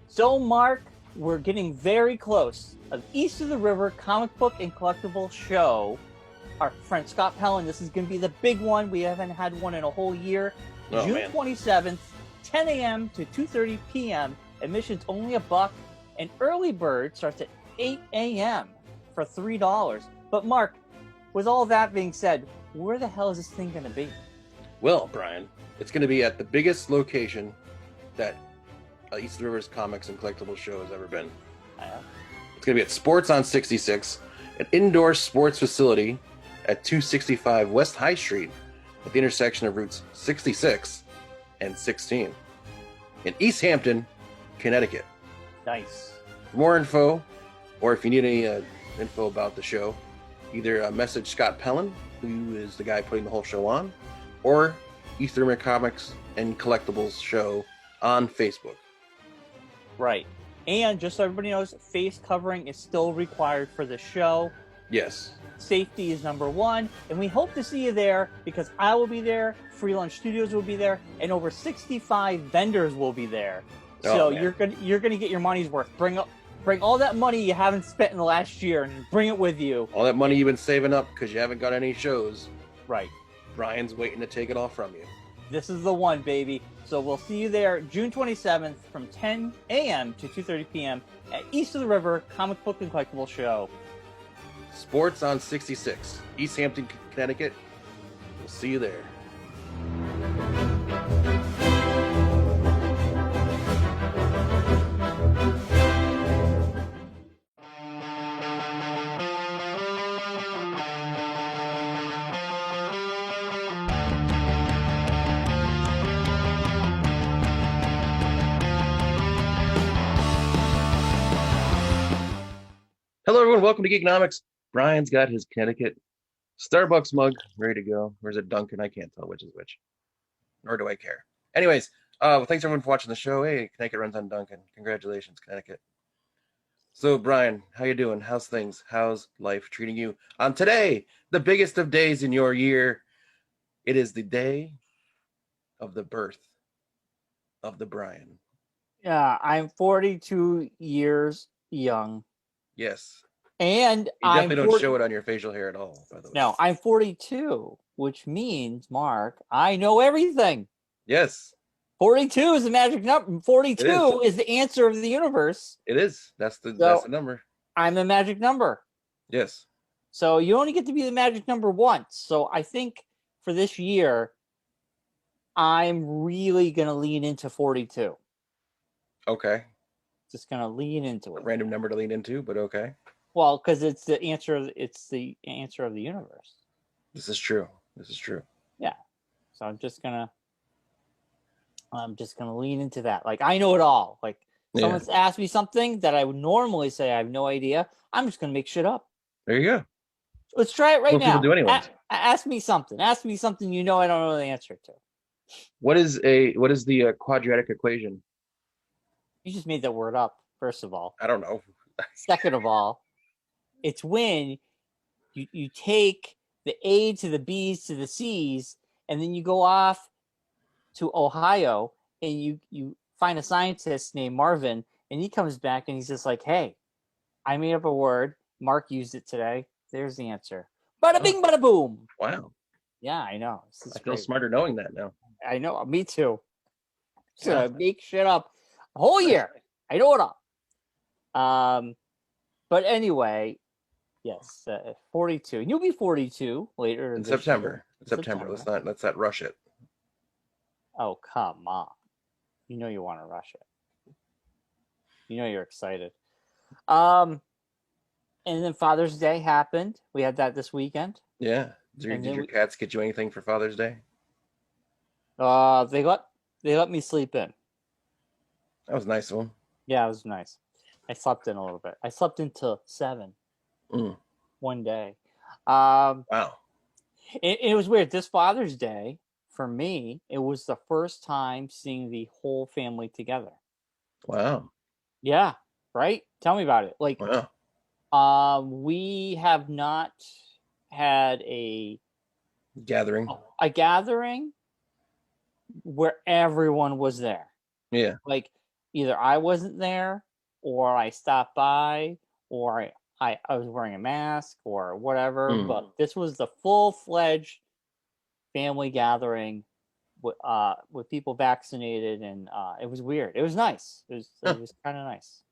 So, Mark, we're getting very close. Of East of the River comic book and collectible show. Our friend Scott Pellin, this is going to be the big one. We haven't had one in a whole year. Oh, June man. 27th, 10 a.m. to 2:30 p.m. Admission's only $1, and early bird starts at 8 a.m. for $3. But Mark, with all that being said, where the hell is this thing going to be? Well, Brian, it's going to be at the biggest location that East of the River's Comics and Collectibles show has ever been. It's going to be at Sports on 66, an indoor sports facility at 265 West High Street at the intersection of routes 66 and 16 in East Hampton, Connecticut. Nice. For more info, or if you need any info about the show, either message Scott Pellin, who is the guy putting the whole show on, or East of the River Comics and Collectibles show on Facebook. Right. And just so everybody knows, face covering is still required for the show. Yes. Safety is number one, and we hope to see you there because I will be there, Free Lunch Studios will be there, and over 65 vendors will be there. So man. you're gonna get your money's worth. Bring all that money you haven't spent in the last year and bring it with you. All that money you've been saving up because you haven't got any shows. Right. Brian's waiting to take it all from you. This is the one, baby. So we'll see you there June 27th from 10 a.m. to 2:30 p.m. at East of the River Comic Book and Collectible Show. Sports on 66, East Hampton, Connecticut. We'll see you there. Hello, everyone. Welcome to Geekonomics. Brian's got his Connecticut Starbucks mug ready to go. Where's it Dunkin'? I can't tell which is which. Nor do I care. Anyways, thanks everyone for watching the show. Hey, Connecticut runs on Dunkin'. Congratulations, Connecticut. So, Brian, how you doing? How's things? How's life treating you? On today, the biggest of days in your year, it is the day of the birth of the Brian. Yeah, I'm 42 years young. Yes. And You definitely don't show it on your facial hair at all, by the way. No, I'm 42, which means, Mark, I know everything. Yes. 42 is the magic number. 42 is the answer of the universe. It is. That's the number. I'm the magic number. Yes. So you only get to be the magic number once. So I think for this year, I'm really going to lean into 42. Okay. Just going to lean into it. A random number to lean into, but okay. Well, because it's the answer of the universe. This is true. Yeah. So I'm just gonna lean into that. Like, I know it all. Like, someone's asked me something that I would normally say I have no idea. I'm just gonna make shit up. There you go. Let's try it right now. People do anyways. Ask me something. Ask me something you know I don't know the answer to. What is the quadratic equation? You just made that word up. First of all. I don't know. Second of all, it's when you take the A to the B's to the C's, and then you go off to Ohio and you find a scientist named Marvin, and he comes back and he's just like, hey, I made up a word. Mark used it today. There's the answer. Bada bing, bada boom. Wow. Yeah, I know. I feel smarter knowing that now. I know. Me too. So make shit up a whole year. I know it all. But anyway, yes, 42. And you'll be 42 later in September. September. Let's not rush it. Oh, come on. You know you want to rush it. You know you're excited. And then Father's Day happened. We had that this weekend. Yeah. Did your cats get you anything for Father's Day? They let me sleep in. That was nice of them. Yeah, it was nice. I slept in a little bit. I slept until 7 one day. Wow. It was weird. This Father's Day, for me, it was the first time seeing the whole family together. Wow. Yeah, right? Tell me about it. Like, wow. We have not had a gathering where everyone was there. Yeah. Like, either I wasn't there, or I stopped by, or I was wearing a mask or whatever. But this was the full-fledged family gathering with people vaccinated, and it was weird. It was nice. It was kind of nice.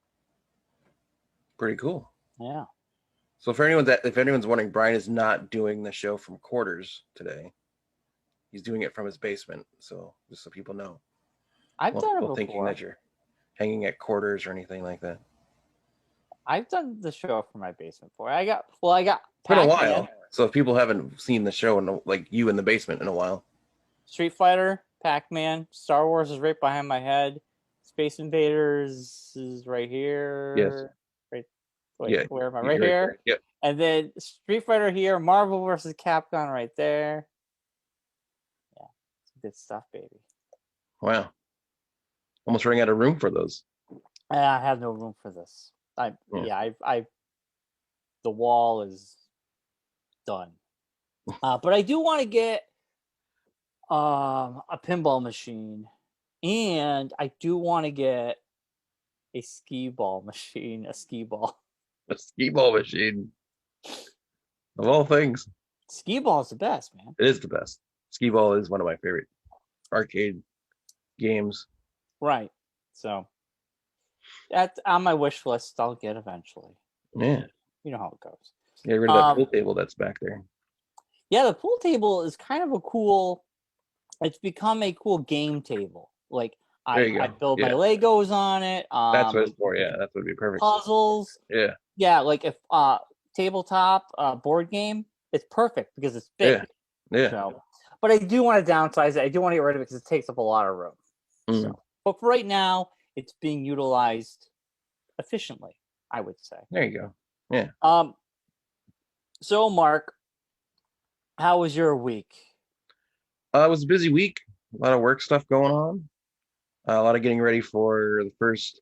Pretty cool. Yeah. So if anyone's wondering, Brian is not doing the show from quarters today. He's doing it from his basement. So just so people know, I've done it before. Thinking that you're hanging at quarters or anything like that. I've done the show from my basement before. I got It's been a while. So if people haven't seen the show like you in the basement in a while. Street Fighter, Pac-Man, Star Wars is right behind my head. Space Invaders is right here. Yes. Right. Wait, where am I? Right here. Here. Yep. And then Street Fighter here, Marvel versus Capcom right there. Yeah, some good stuff, baby. Wow. Almost running out of room for those. I have no room for this. The wall is done. But I do want to get a pinball machine, and I do want to get a skee ball machine, a skee ball. A skee ball machine. Of all things. Skee ball is the best, man. It is the best. Skee ball is one of my favorite arcade games. Right. So that's on my wish list. I'll get eventually. Yeah. You know how it goes. Get rid of that pool table that's back there. Yeah, the pool table is kind of a cool. It's become a cool game table. Like I build my Legos on it. That's what it's for. Yeah, that would be perfect. Puzzles. Yeah. Yeah, like if tabletop board game, it's perfect because it's big. Yeah. So, but I do want to downsize it. I do want to get rid of it because it takes up a lot of room. So, but for right now, it's being utilized efficiently, I would say. There you go. Yeah. So Mark, how was your week? It was a busy week. A lot of work stuff going on. A lot of getting ready for the first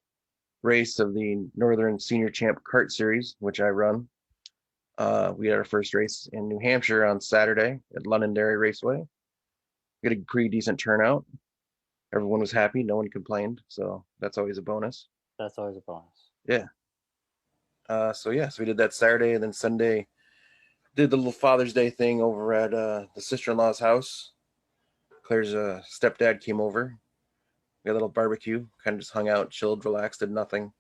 race of the Northern Senior Champ Kart Series, which I run. We had our first race in New Hampshire on Saturday at Londonderry Raceway. We had a pretty decent turnout. Everyone was happy. No one complained. So that's always a bonus. That's always a bonus. Yeah. So we did that Saturday, and then Sunday did the little Father's Day thing over at the sister-in-law's house. Claire's stepdad came over. We had a little barbecue, kind of just hung out, chilled, relaxed, did nothing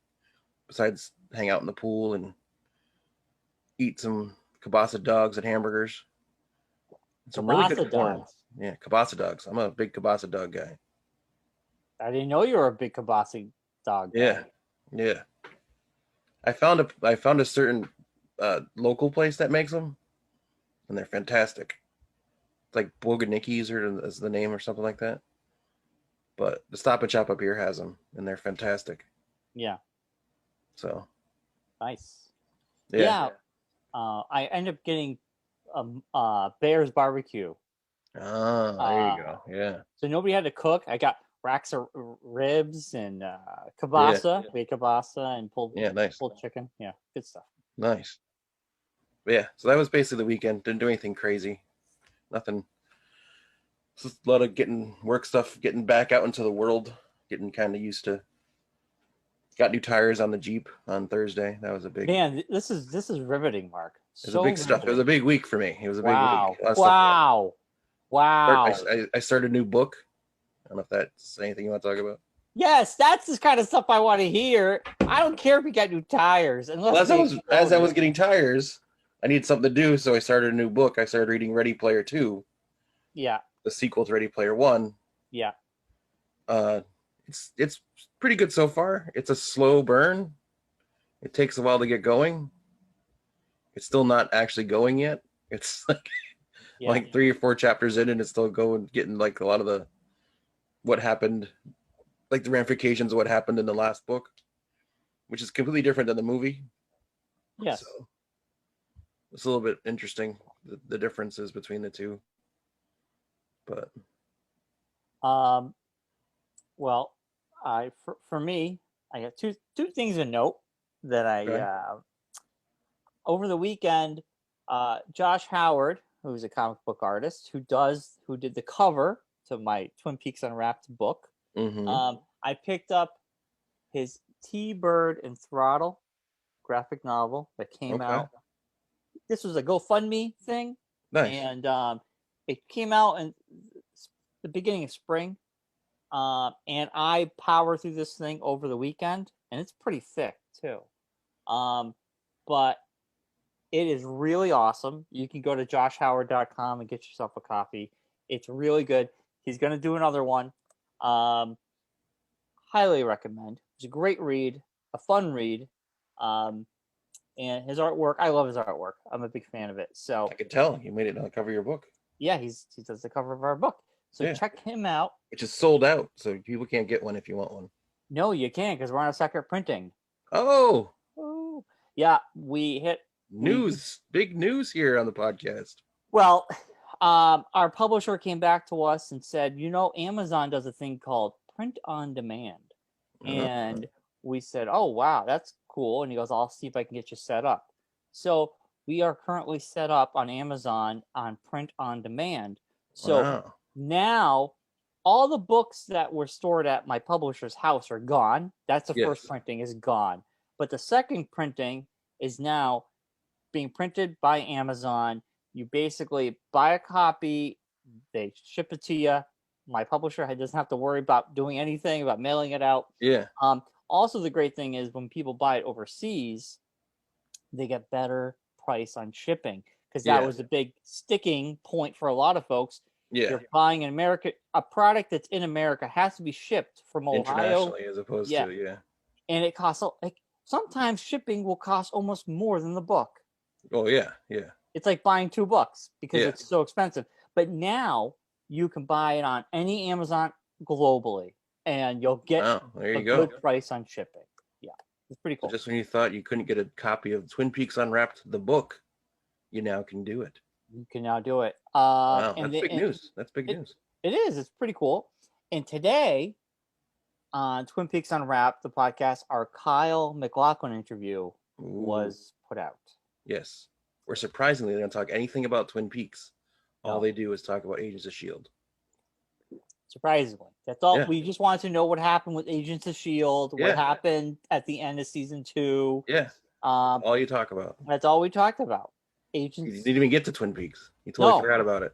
besides hang out in the pool and eat some kielbasa dogs and hamburgers. Some really good corn. Yeah, kielbasa dogs. I'm a big kielbasa dog guy. I didn't know you were a big kielbasa dog guy. Yeah. I found a certain local place that makes them, and they're fantastic. It's like Boganicki's is the name or something like that. But the Stop and Shop up here has them, and they're fantastic. Yeah. So. Nice. Yeah. I ended up getting Bear's Barbecue. Ah, there you go. Yeah. So nobody had to cook. I got racks of ribs and kielbasa. We had kielbasa and pulled chicken. Yeah, good stuff. Nice. But yeah, so that was basically the weekend. Didn't do anything crazy. Nothing. Just a lot of getting work stuff, getting back out into the world, getting kind of used to. Got new tires on the Jeep on Thursday. That was a big. Man, this is riveting, Mark. It was a big stuff. It was a big week for me. It was a big week. Wow. I started a new book. I don't know if that's anything you want to talk about. Yes, that's the kind of stuff I want to hear. I don't care if we got new tires. As I was getting tires, I needed something to do, so I started a new book. I started reading Ready Player 2. Yeah. The sequel to Ready Player 1. Yeah. It's pretty good so far. It's a slow burn. It takes a while to get going. It's still not actually going yet. It's like 3 or 4 chapters in, and it's still getting like a lot of what happened, like the ramifications of what happened in the last book, which is completely different than the movie. Yes. So it's a little bit interesting, the differences between the two. But well, for me, I got two things to note that I over the weekend. Josh Howard, who's a comic book artist, who did the cover to my Twin Peaks Unwrapped book. Mm-hmm. I picked up his T-Bird and Throttle graphic novel that came Okay. out. This was a GoFundMe thing, Nice. and it came out in the beginning of spring. And I power through this thing over the weekend, and it's pretty thick too. But it is really awesome. You can go to joshhoward.com and get yourself a copy. It's really good. He's going to do another one. Highly recommend. It's a great read, a fun read. And his artwork, I love his artwork. I'm a big fan of it. So I could tell you made it on the cover of your book. yeah, he does the cover of our book. So Yeah. check him out. Which is sold out, so people can't get one if you want one. No, you can't because we're on a second printing. Oh, Ooh. Yeah, we hit big news here on the podcast. Well, our publisher came back to us and said, Amazon does a thing called print on demand. And we said, oh, wow, that's cool. And he goes, I'll see if I can get you set up. So we are currently set up on Amazon on print on demand. So now all the books that were stored at my publisher's house are gone. That's the first printing is gone. But the second printing is now being printed by Amazon. You basically buy a copy, they ship it to you. My publisher doesn't have to worry about doing anything, about mailing it out. Yeah. Also, the great thing is when people buy it overseas, they get better price on shipping because that was a big sticking point for a lot of folks. Yeah. You're buying in America, a product that's in America has to be shipped from Ohio. Internationally, as opposed to, And it costs, sometimes shipping will cost almost more than the book. Oh, yeah. It's like buying 2 books because it's so expensive. But now you can buy it on any Amazon globally, and you'll get a good price on shipping. Yeah, it's pretty cool. So just when you thought you couldn't get a copy of Twin Peaks Unwrapped, the book, you now can do it. You can now do it. Wow, that's big news. That's big news. It is. It's pretty cool. And today on Twin Peaks Unwrapped, the podcast, our Kyle MacLachlan interview was put out. Yes. Where surprisingly, they don't talk anything about Twin Peaks. All they do is talk about Agents of S.H.I.E.L.D. Surprisingly. That's all. Yeah. We just wanted to know what happened with Agents of S.H.I.E.L.D., what happened at the end of season 2. Yeah. All you talk about. That's all we talked about. Agents. You didn't even get to Twin Peaks. You totally forgot about it.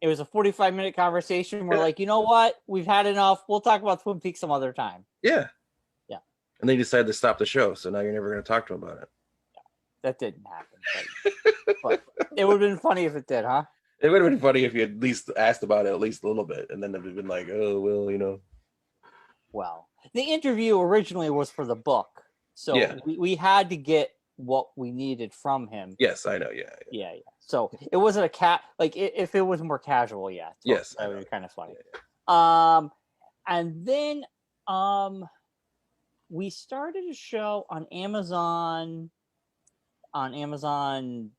It was a 45-minute conversation. We're like, you know what? We've had enough. We'll talk about Twin Peaks some other time. Yeah. Yeah. And they decided to stop the show, so now you're never going to talk to them about it. Yeah. That didn't happen. But it would have been funny if it did, huh? It would have been funny if you at least asked about it at least a little bit, and then it would have been like, oh, well, Well, the interview originally was for the book, so we had to get what we needed from him. Yes, I know. Yeah. So it wasn't if it was more casual, yes, that would be kind of funny. Yeah. And then we started a show on Amazon,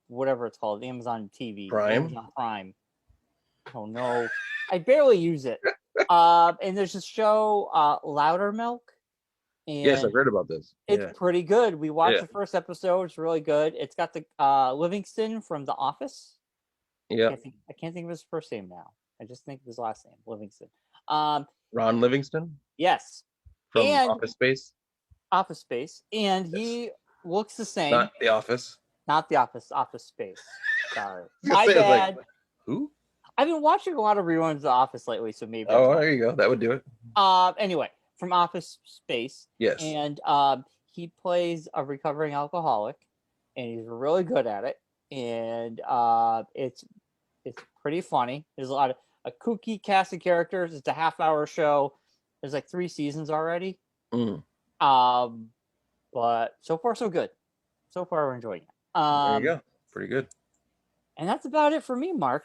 whatever it's called, Amazon TV, Amazon Prime. Oh no, I barely use it. And there's a show, Louder Milk. And yes, I've heard about this. It's pretty good. We watched the first episode. It's really good. It's got the Livingston from The Office. Yeah. I can't think of his first name now. I just think of his last name, Livingston. Ron Livingston? Yes. From Office Space? Office Space. And he looks the same. Not The Office? Not The Office. Office Space. Sorry. My bad. Like, who? I've been watching a lot of reruns of The Office lately, so maybe. Oh, there you go. That would do it. Anyway. From Office Space. Yes. And he plays a recovering alcoholic, and he's really good at it. And it's pretty funny. There's a lot of a kooky cast of characters. It's a half-hour show. There's like 3 seasons already. But so far so good. So far we're enjoying it. There you go. Pretty good. And that's about it for me, Mark.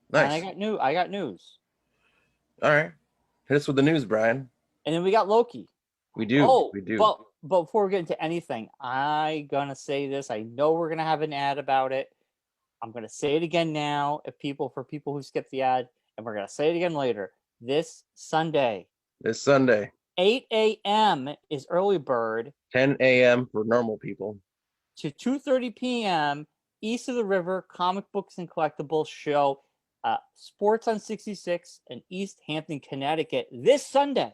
Nice. And I got news. All right. Hit us with the news, Brian. And then we got Loki. We do. We do. But before we get into anything, I'm going to say this. I know we're going to have an ad about it. I'm going to say it again now for people who skipped the ad, and we're going to say it again later. This Sunday. 8 a.m. is early bird. 10 a.m. for normal people. To 2:30 p.m. East of the River Comic Books and Collectibles show. Sports on 66 in East Hampton, Connecticut this Sunday.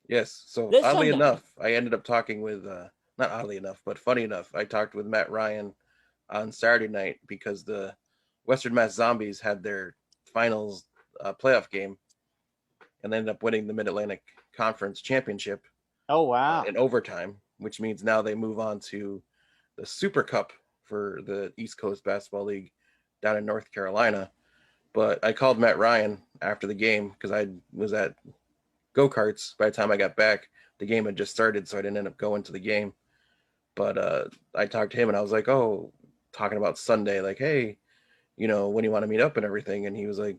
Yes. So This oddly Sunday. enough, I ended up talking with not oddly enough, but funny enough, I talked with Matt Ryan on Saturday night because the Western Mass Zombies had their finals playoff game and they ended up winning the Mid Atlantic Conference Championship Oh wow. in overtime, which means now they move on to the Super Cup for the East Coast Basketball League down in North Carolina. But I called Matt Ryan after the game because I was at go karts. By the time I got back, the game had just started, so I didn't end up going to the game. But I talked to him and I was like, oh, talking about Sunday, like, hey, when you want to meet up and everything. And he was like,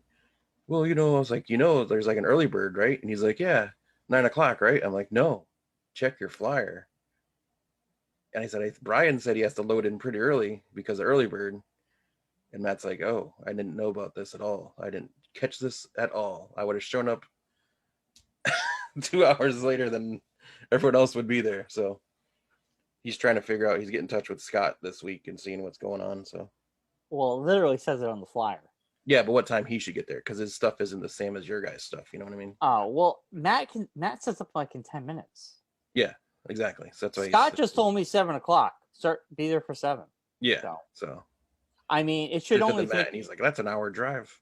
well, I was like, there's like an early bird, right? And he's like, yeah, 9 o'clock, right? I'm like, no, check your flyer. And I said, Brian said he has to load in pretty early because of early bird. And Matt's like, oh, I didn't know about this at all. I didn't catch this at all. I would have shown up 2 hours later than everyone else would be there. So he's trying to figure out, he's getting in touch with Scott this week and seeing what's going on. So, Well, it literally says it on the flyer. yeah, but what time he should get there? Because his stuff isn't the same as your guys' stuff. You know what I mean? Oh well, Matt sets up like in 10 minutes. Yeah, exactly. So that's why Scott just told me 7:00. Be there for 7. Yeah. So I mean, it should only take. And he's like, that's an hour drive.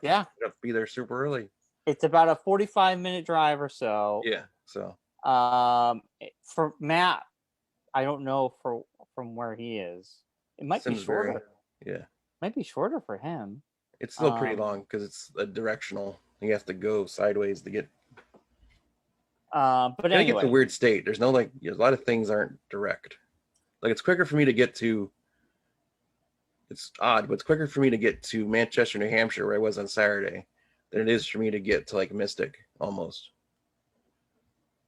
Yeah, you have to be there super early. It's about a 45-minute drive or so. Yeah. So for Matt, I don't know from where he is. It might be shorter. Yeah. Might be shorter for him. It's still pretty long because it's a directional. You have to go sideways to get. But I think anyway, it's a weird state. There's no a lot of things aren't direct. Like it's quicker for me to get to. It's odd, but it's quicker for me to get to Manchester, New Hampshire, where I was on Saturday, than it is for me to get to like Mystic. Almost.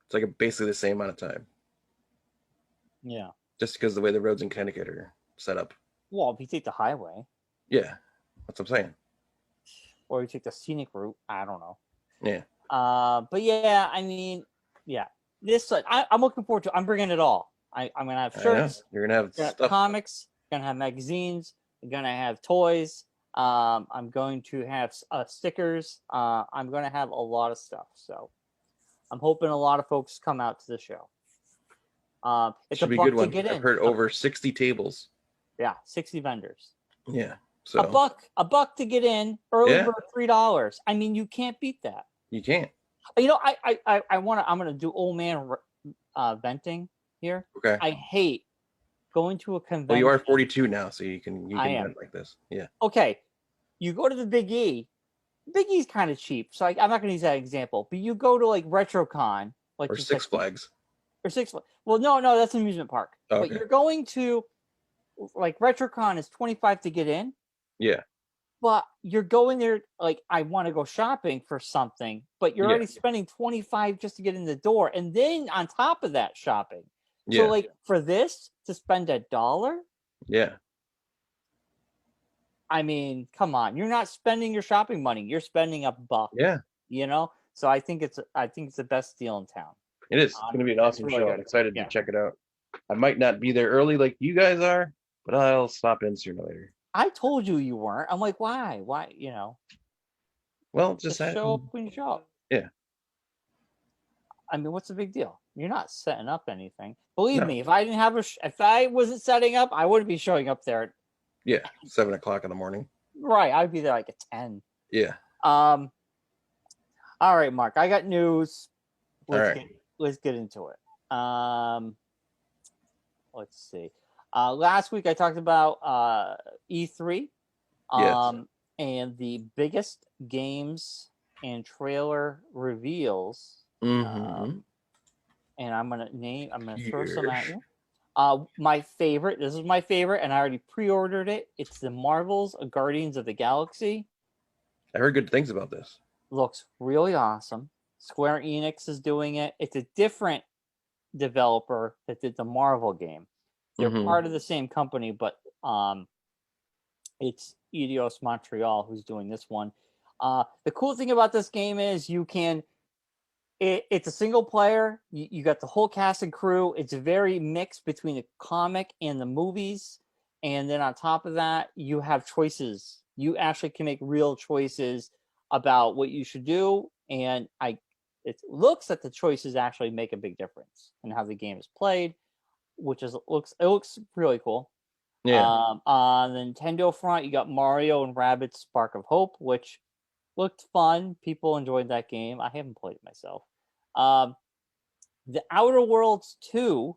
It's like basically the same amount of time. Yeah. Just because the way the roads in Connecticut are set up. Well, if you take the highway. Yeah, that's what I'm saying. Or you take the scenic route. I don't know. Yeah. But yeah, I mean, yeah. This I'm looking forward to. I'm bringing it all. I'm gonna have shirts. You're gonna have stuff. Comics. Gonna have magazines. I'm gonna have toys. I'm going to have stickers. I'm gonna have a lot of stuff. So I'm hoping a lot of folks come out to the show. It's should a be buck good one. to get in. I've heard over 60 tables. Yeah, 60 vendors. Yeah. So a buck to get in. Early bird $3. I mean, you can't beat that. You can't. I'm gonna do old man venting here. Okay. I hate going to a convention. Well, you are 42 now, so you can vent like this. Yeah. Okay. You go to the Big E. Big E's kind of cheap, so I'm not gonna use that example. But you go to like RetroCon, like or Six Flags. Or Six Flags. Well, no, that's an amusement park. Okay. But you're going to like RetroCon is $25 to get in. Yeah. But you're going there like I want to go shopping for something, but you're already spending $25 just to get in the door, and then on top of that shopping. So like for this to spend $1. Yeah. I mean, come on, you're not spending your shopping money; you're spending $1. Yeah. So I think it's the best deal in town. It is. It's going to be an awesome show. I'm excited to check it out. I might not be there early like you guys are, but I'll stop in sooner or later. I told you weren't. I'm like, why? Why? Well, just show up when you show up. Yeah. I mean, what's the big deal? You're not setting up anything. Believe me, if I didn't have if I wasn't setting up, I wouldn't be showing up there. Yeah, 7 o'clock in the morning. Right, I'd be there like at 10. Yeah. All right, Mark. I got news. Let's get into it. Let's see. Last week I talked about E3. And the biggest games and trailer reveals. Mm-hmm. And I'm gonna throw some at you. My favorite. This is my favorite, and I already pre-ordered it. It's the Marvel's Guardians of the Galaxy. I heard good things about this. Looks really awesome. Square Enix is doing it. It's a different developer that did the Marvel game. They're part of the same company, but it's Eidos Montreal who's doing this one. The cool thing about this game is you can. It's a single player. You got the whole cast and crew. It's very mixed between the comic and the movies. And then on top of that, you have choices. You actually can make real choices about what you should do. And it looks that the choices actually make a big difference in how the game is played, which is looks really cool. Yeah. On the Nintendo front, you got Mario and Rabbids Spark of Hope, which looked fun. People enjoyed that game. I haven't played it myself. The Outer Worlds 2,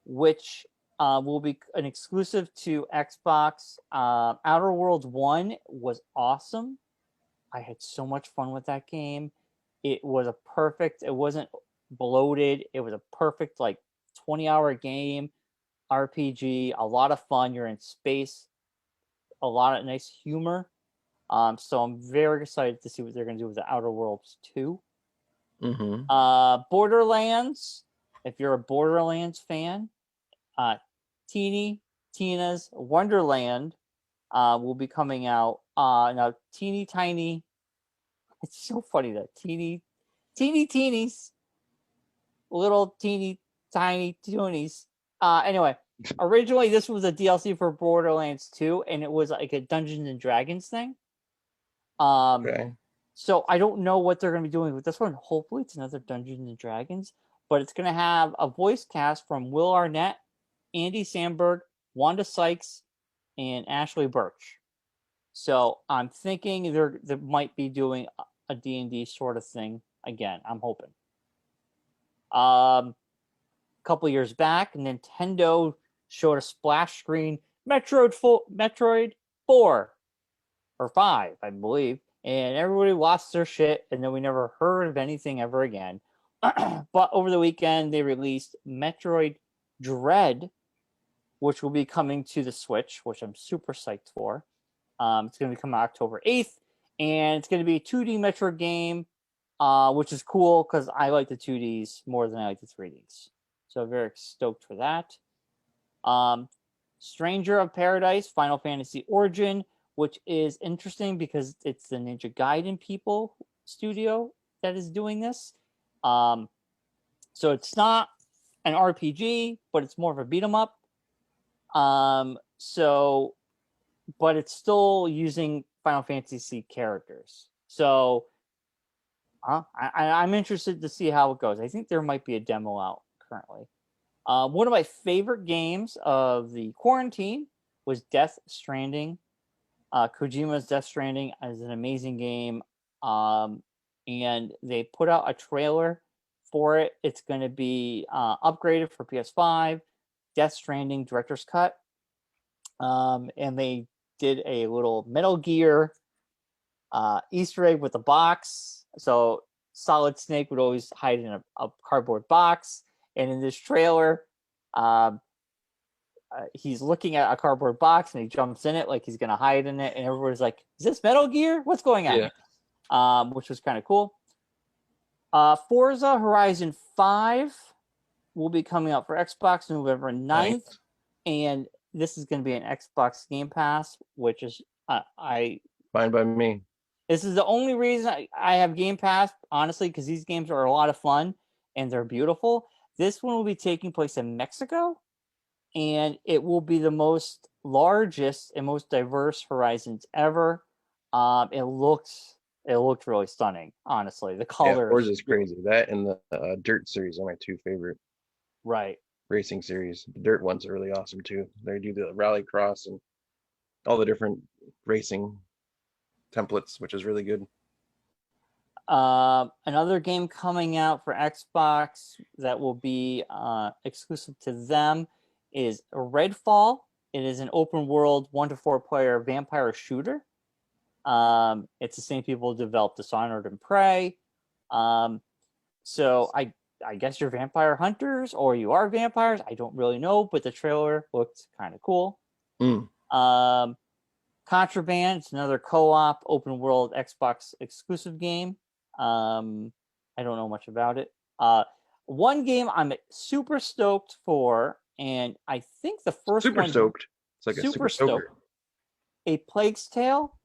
which will be an exclusive to Xbox. Outer Worlds 1 was awesome. I had so much fun with that game. It wasn't bloated. It was a perfect, like, 20-hour game, RPG, a lot of fun. You're in space, a lot of nice humor. So I'm very excited to see what they're going to do with the Outer Worlds 2. Borderlands, if you're a Borderlands fan, Tina's Wonderland will be coming out. Now, teeny tiny, it's so funny that teenies, little teeny tiny toonies. Anyway, originally this was a DLC for Borderlands 2, and it was like a Dungeons and Dragons thing. Okay. So I don't know what they're going to be doing with this one. Hopefully it's another Dungeons and Dragons, but it's going to have a voice cast from Will Arnett, Andy Samberg, Wanda Sykes, and Ashley Birch. So I'm thinking they might be doing a D&D sort of thing again. I'm hoping. A couple years back, Nintendo showed a splash screen Metroid 4 or 5, I believe, and everybody lost their shit, and then we never heard of anything ever again. But over the weekend, they released Metroid Dread, which will be coming to the Switch, which I'm super psyched for. It's going to be coming October 8th, and it's going to be a 2D Metroid game, which is cool because I like the 2Ds more than I like the 3Ds. So very stoked for that. Stranger of Paradise, Final Fantasy Origin, which is interesting because it's the Ninja Gaiden studio that is doing this. So it's not an RPG, but it's more of a beat 'em up. But it's still using Final Fantasy characters. So I'm interested to see how it goes. I think there might be a demo out currently. One of my favorite games of the quarantine was Death Stranding. Kojima's Death Stranding is an amazing game. And they put out a trailer for it. It's going to be upgraded for PS5, Death Stranding Director's Cut. And they did a little Metal Gear Easter egg with a box. So Solid Snake would always hide in a cardboard box. And in this trailer, he's looking at a cardboard box and he jumps in it like he's going to hide in it. And everybody's like, is this Metal Gear? What's going on? Yeah. Which was kind of cool. Forza Horizon 5 will be coming out for Xbox November 9th. Nice. And this is going to be an Xbox Game Pass, which is fine by me. This is the only reason I have Game Pass, honestly, because these games are a lot of fun and they're beautiful. This one will be taking place in Mexico, and it will be the largest and most diverse Horizons ever. It looked really stunning, honestly. The colors. Yeah, Forza's crazy. That and the Dirt series are my two favorite. Right. Racing series. The Dirt ones are really awesome too. They do the rallycross and all the different racing templates, which is really good. Another game coming out for Xbox that will be exclusive to them is Redfall. It is an open world 1 to 4 player vampire shooter. It's the same people who developed Dishonored and Prey. So I guess you're vampire hunters or you are vampires. I don't really know, but the trailer looked kind of cool. Contraband, it's another co-op open world Xbox exclusive game. I don't know much about it. One game I'm super stoked for, and I think the first super one... stoked. It's like a super stoker. A Plague's Tale,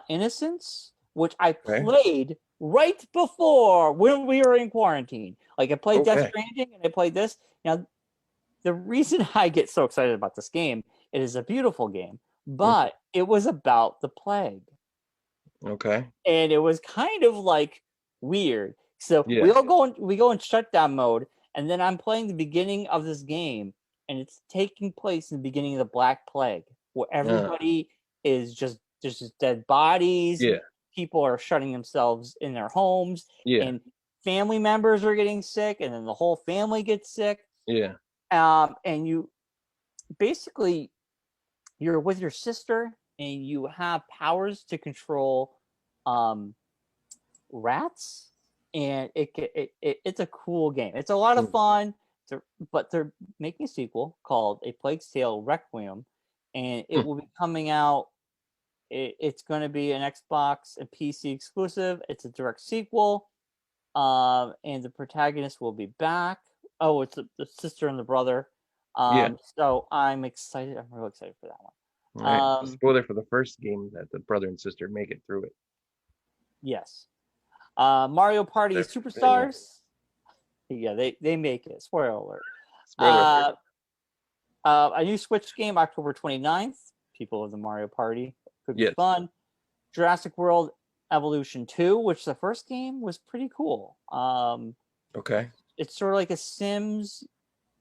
Innocence, which I played right before when we were in quarantine. Like, I played Death Stranding and I played this. Now, the reason I get so excited about this game, it is a beautiful game, but it was about the plague. Okay. And it was kind of like weird. So Yeah. we go in shutdown mode, and then I'm playing the beginning of this game, and it's taking place in the beginning of the Black Plague, where everybody is just there's just dead bodies. Yeah. People are shutting themselves in their homes, Yeah. and family members are getting sick, and then the whole family gets sick. Yeah. And you basically you're with your sister, and you have powers to control rats, and it's a cool game. It's a lot of fun, but they're making a sequel called A Plague's Tale Requiem, and it will be coming out. It's going to be an Xbox and PC exclusive. It's a direct sequel, and the protagonist will be back. Oh, it's the sister and the brother. So I'm excited. I'm really excited for that one. All right. Spoiler for the first game that the brother and sister make it through it. Yes. Mario Party Superstars. Yeah, they make it. Spoiler alert. Spoiler. A new Switch game, October 29th. People of the Mario Party. Could be fun. Jurassic World Evolution 2, which the first game was pretty cool. Okay. It's sort of like a Sims,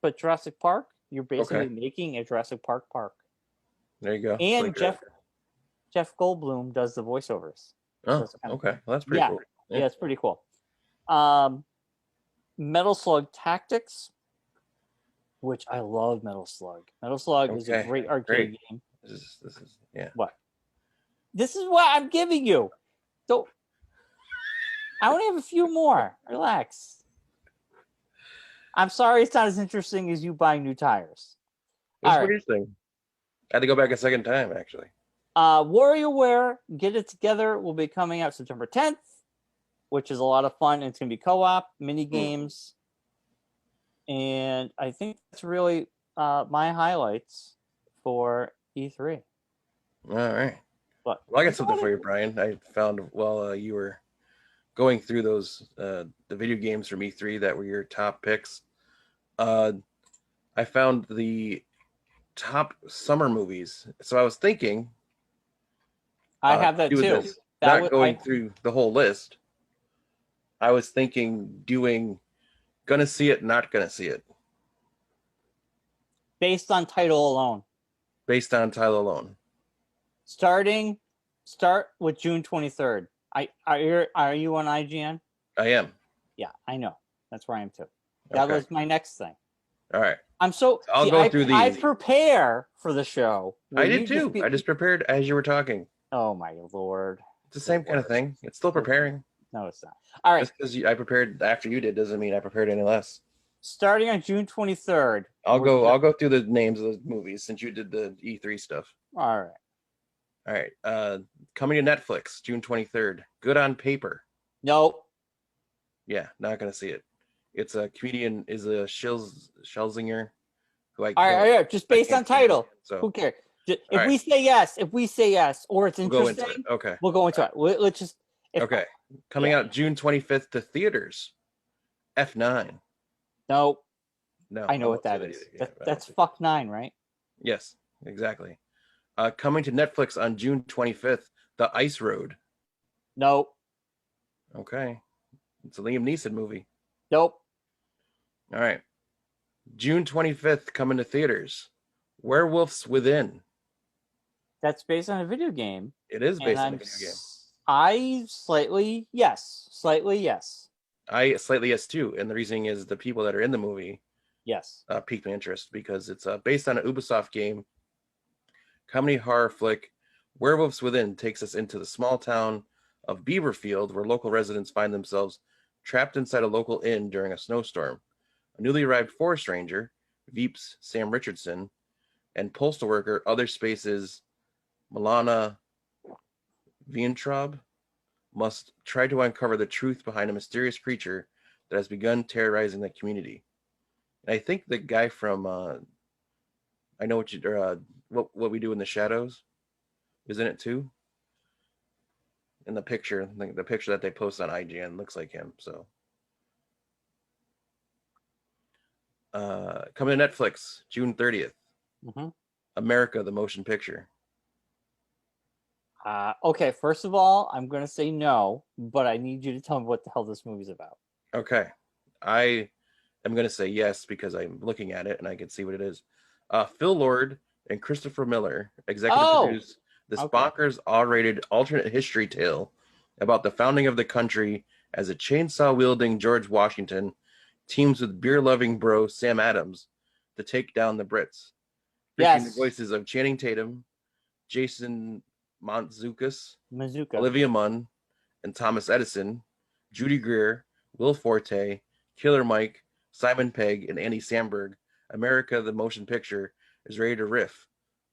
but Jurassic Park. You're basically making a Jurassic Park park. There you go. And like Jeff Goldblum does the voiceovers. Oh, okay. Well, that's pretty cool. Yeah, it's pretty cool. Metal Slug Tactics, which I love Metal Slug. Metal Slug is a great arcade game. This is What? This is what I'm giving you. So I only have a few more. Relax. I'm sorry it's not as interesting as you buying new tires. It's pretty interesting. I had to go back a second time, actually. WarioWare Get It Together will be coming out September 10th, which is a lot of fun. It's going to be co-op, mini games. And I think that's really my highlights for E3. All right. But well, I got something for you, Brian. I found while you were going through those the video games from E3 that were your top picks. I found the top summer movies. So I was thinking, I have that too. Not going through the whole list. I was thinking doing gonna see it, not gonna see it. Based on title alone. Based on title alone. Start with June 23rd. Are you on IGN? I am. Yeah, I know. That's where I am too. That was my next thing. All right. I'll go through these. I prepare for the show. I did too. I just prepared as you were talking. Oh my lord. It's the same kind of thing. It's still preparing. No, it's not. All right. Just because I prepared after you did doesn't mean I prepared any less. Starting on June 23rd. I'll go through the names of the movies since you did the E3 stuff. All right. Coming to Netflix, June 23rd. Good on Paper. Nope. Yeah, not gonna see it. It's a comedian, is a Schelzinger, who I. All right. Just based on title. So who cares? If we say yes, or it's interesting, we'll go into it. Let's just. Okay. Coming out June 25th to theaters. F9. No. No. I know what that is. That's fuck 9, right? Yes, exactly. Coming to Netflix on June 25th, The Ice Road. No. Okay. It's a Liam Neeson movie. Nope. All right. June 25th, coming to theaters. Werewolves Within. That's based on a video game. It is based on a video game. I slightly yes. I slightly yes too, and the reasoning is the people that are in the movie. Yes. Piqued my interest because it's based on an Ubisoft game. Comedy horror flick. Werewolves Within takes us into the small town of Beaverfield, where local residents find themselves trapped inside a local inn during a snowstorm. A newly arrived forest ranger, Veeps Sam Richardson, and postal worker Other Spaces Milana Weintraub must try to uncover the truth behind a mysterious creature that has begun terrorizing the community. And I think the guy from I Know What You What We Do in the Shadows is in it too. In the picture, the picture that they post on IGN looks like him. So, coming to Netflix, June 30th. Mm-hmm. America, the Motion Picture. Okay, first of all, I'm going to say no, but I need you to tell me what the hell this movie's about. Okay. I am going to say yes because I'm looking at it and I can see what it is. Phil Lord and Christopher Miller executive Oh, produce this okay. bonkers R-rated alternate history tale about the founding of the country as a chainsaw-wielding George Washington teams with beer-loving bro Sam Adams to take down the Brits, featuring the Yes, voices of Channing Tatum, Jason Mantzoukas, Mazuka. Olivia Munn, and Thomas Edison, Judy Greer, Will Forte, Killer Mike, Simon Pegg, and Andy Samberg. America the Motion Picture is ready to riff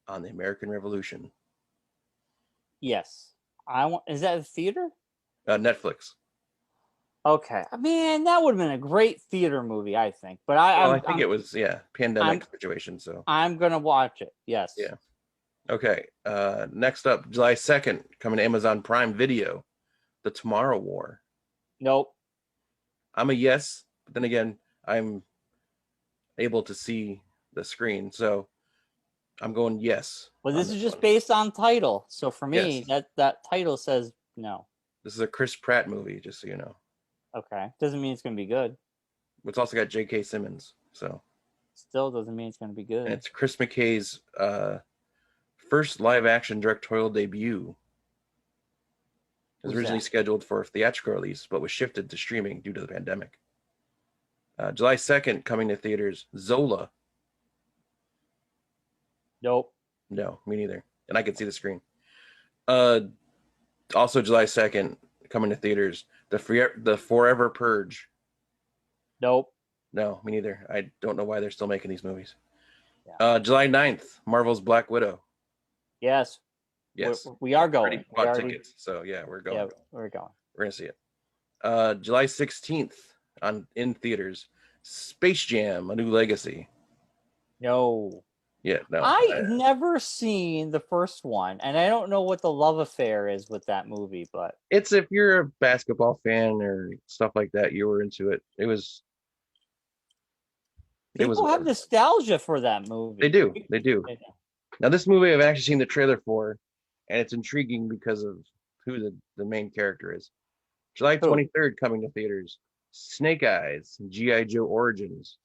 on the American Revolution. Yes. I want. Is that a theater? Netflix. Okay. Man, that would have been a great theater movie, I think. But Well, I think it was pandemic I'm situation. So I'm gonna watch it. Yes. yeah. Okay. Next up, July 2nd, coming to Amazon Prime Video, The Tomorrow War. Nope. I'm a yes, but then again, I'm able to see the screen, so I'm going yes Well, on this this is just one. based on title. So for me, Yes, that title says no. this is a Chris Pratt movie, just so you know. Okay. Doesn't mean it's gonna be good. It's also got J.K. Simmons, so Still doesn't mean it's gonna be and good. it's Chris McKay's first live-action directorial debut. It was Who's originally that? scheduled for a theatrical release, but was shifted to streaming due to the pandemic. July 2nd, coming to theaters, Zola. Nope. No, me neither. And I can see the screen. Uh, Also July 2nd, coming to theaters, the Forever Purge. Nope. No, me neither. I don't know why they're still making these movies. Yeah. July 9th, Marvel's Black Widow. Yes. Yes. We are Already going. We bought already. tickets. So yeah, we're going. Yeah, we're going. We're gonna see it. July 16th in theaters. Space Jam: A New Legacy. No. Yeah, no. I never seen the first one, and I don't know what the love affair is with that movie, but It's if you're a basketball fan or stuff like that, you were into it. It was people have whatever. nostalgia for that They movie. do. They do. Now this movie I've actually seen the trailer for, and it's intriguing because of who the main character is. July Who? 23rd, coming to theaters. Snake Eyes, G.I. Joe Origins.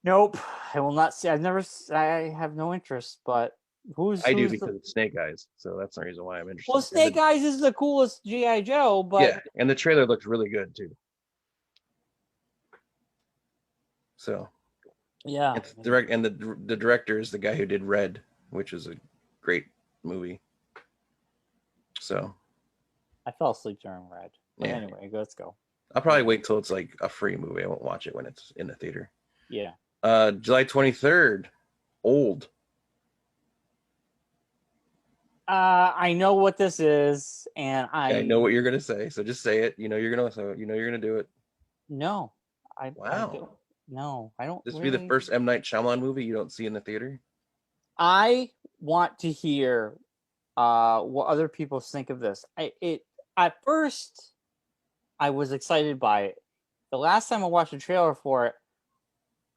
Nope. I will not see. I have no interest, but I do who's the because it's Snake Eyes, so that's the reason why I'm well, interested. Snake Eyes is the coolest GI Joe, but Yeah, and the trailer looks really good too. So yeah, it's direct, and the director is the guy who did Red, which is a great movie. So I fell asleep during Red. But yeah, anyway, let's go. I'll probably wait till it's like a free movie. I won't watch it when it's in the theater. Yeah. July 23rd, Old. I know what this is, and I know what you're gonna say, so just say it. You know you're gonna do it. no, I Wow, don't. No, I don't this would be the really. first M Night Shyamalan movie you don't see in the theater. I want to hear what other people think of this. At first I was excited by it. The last time I watched a trailer for it,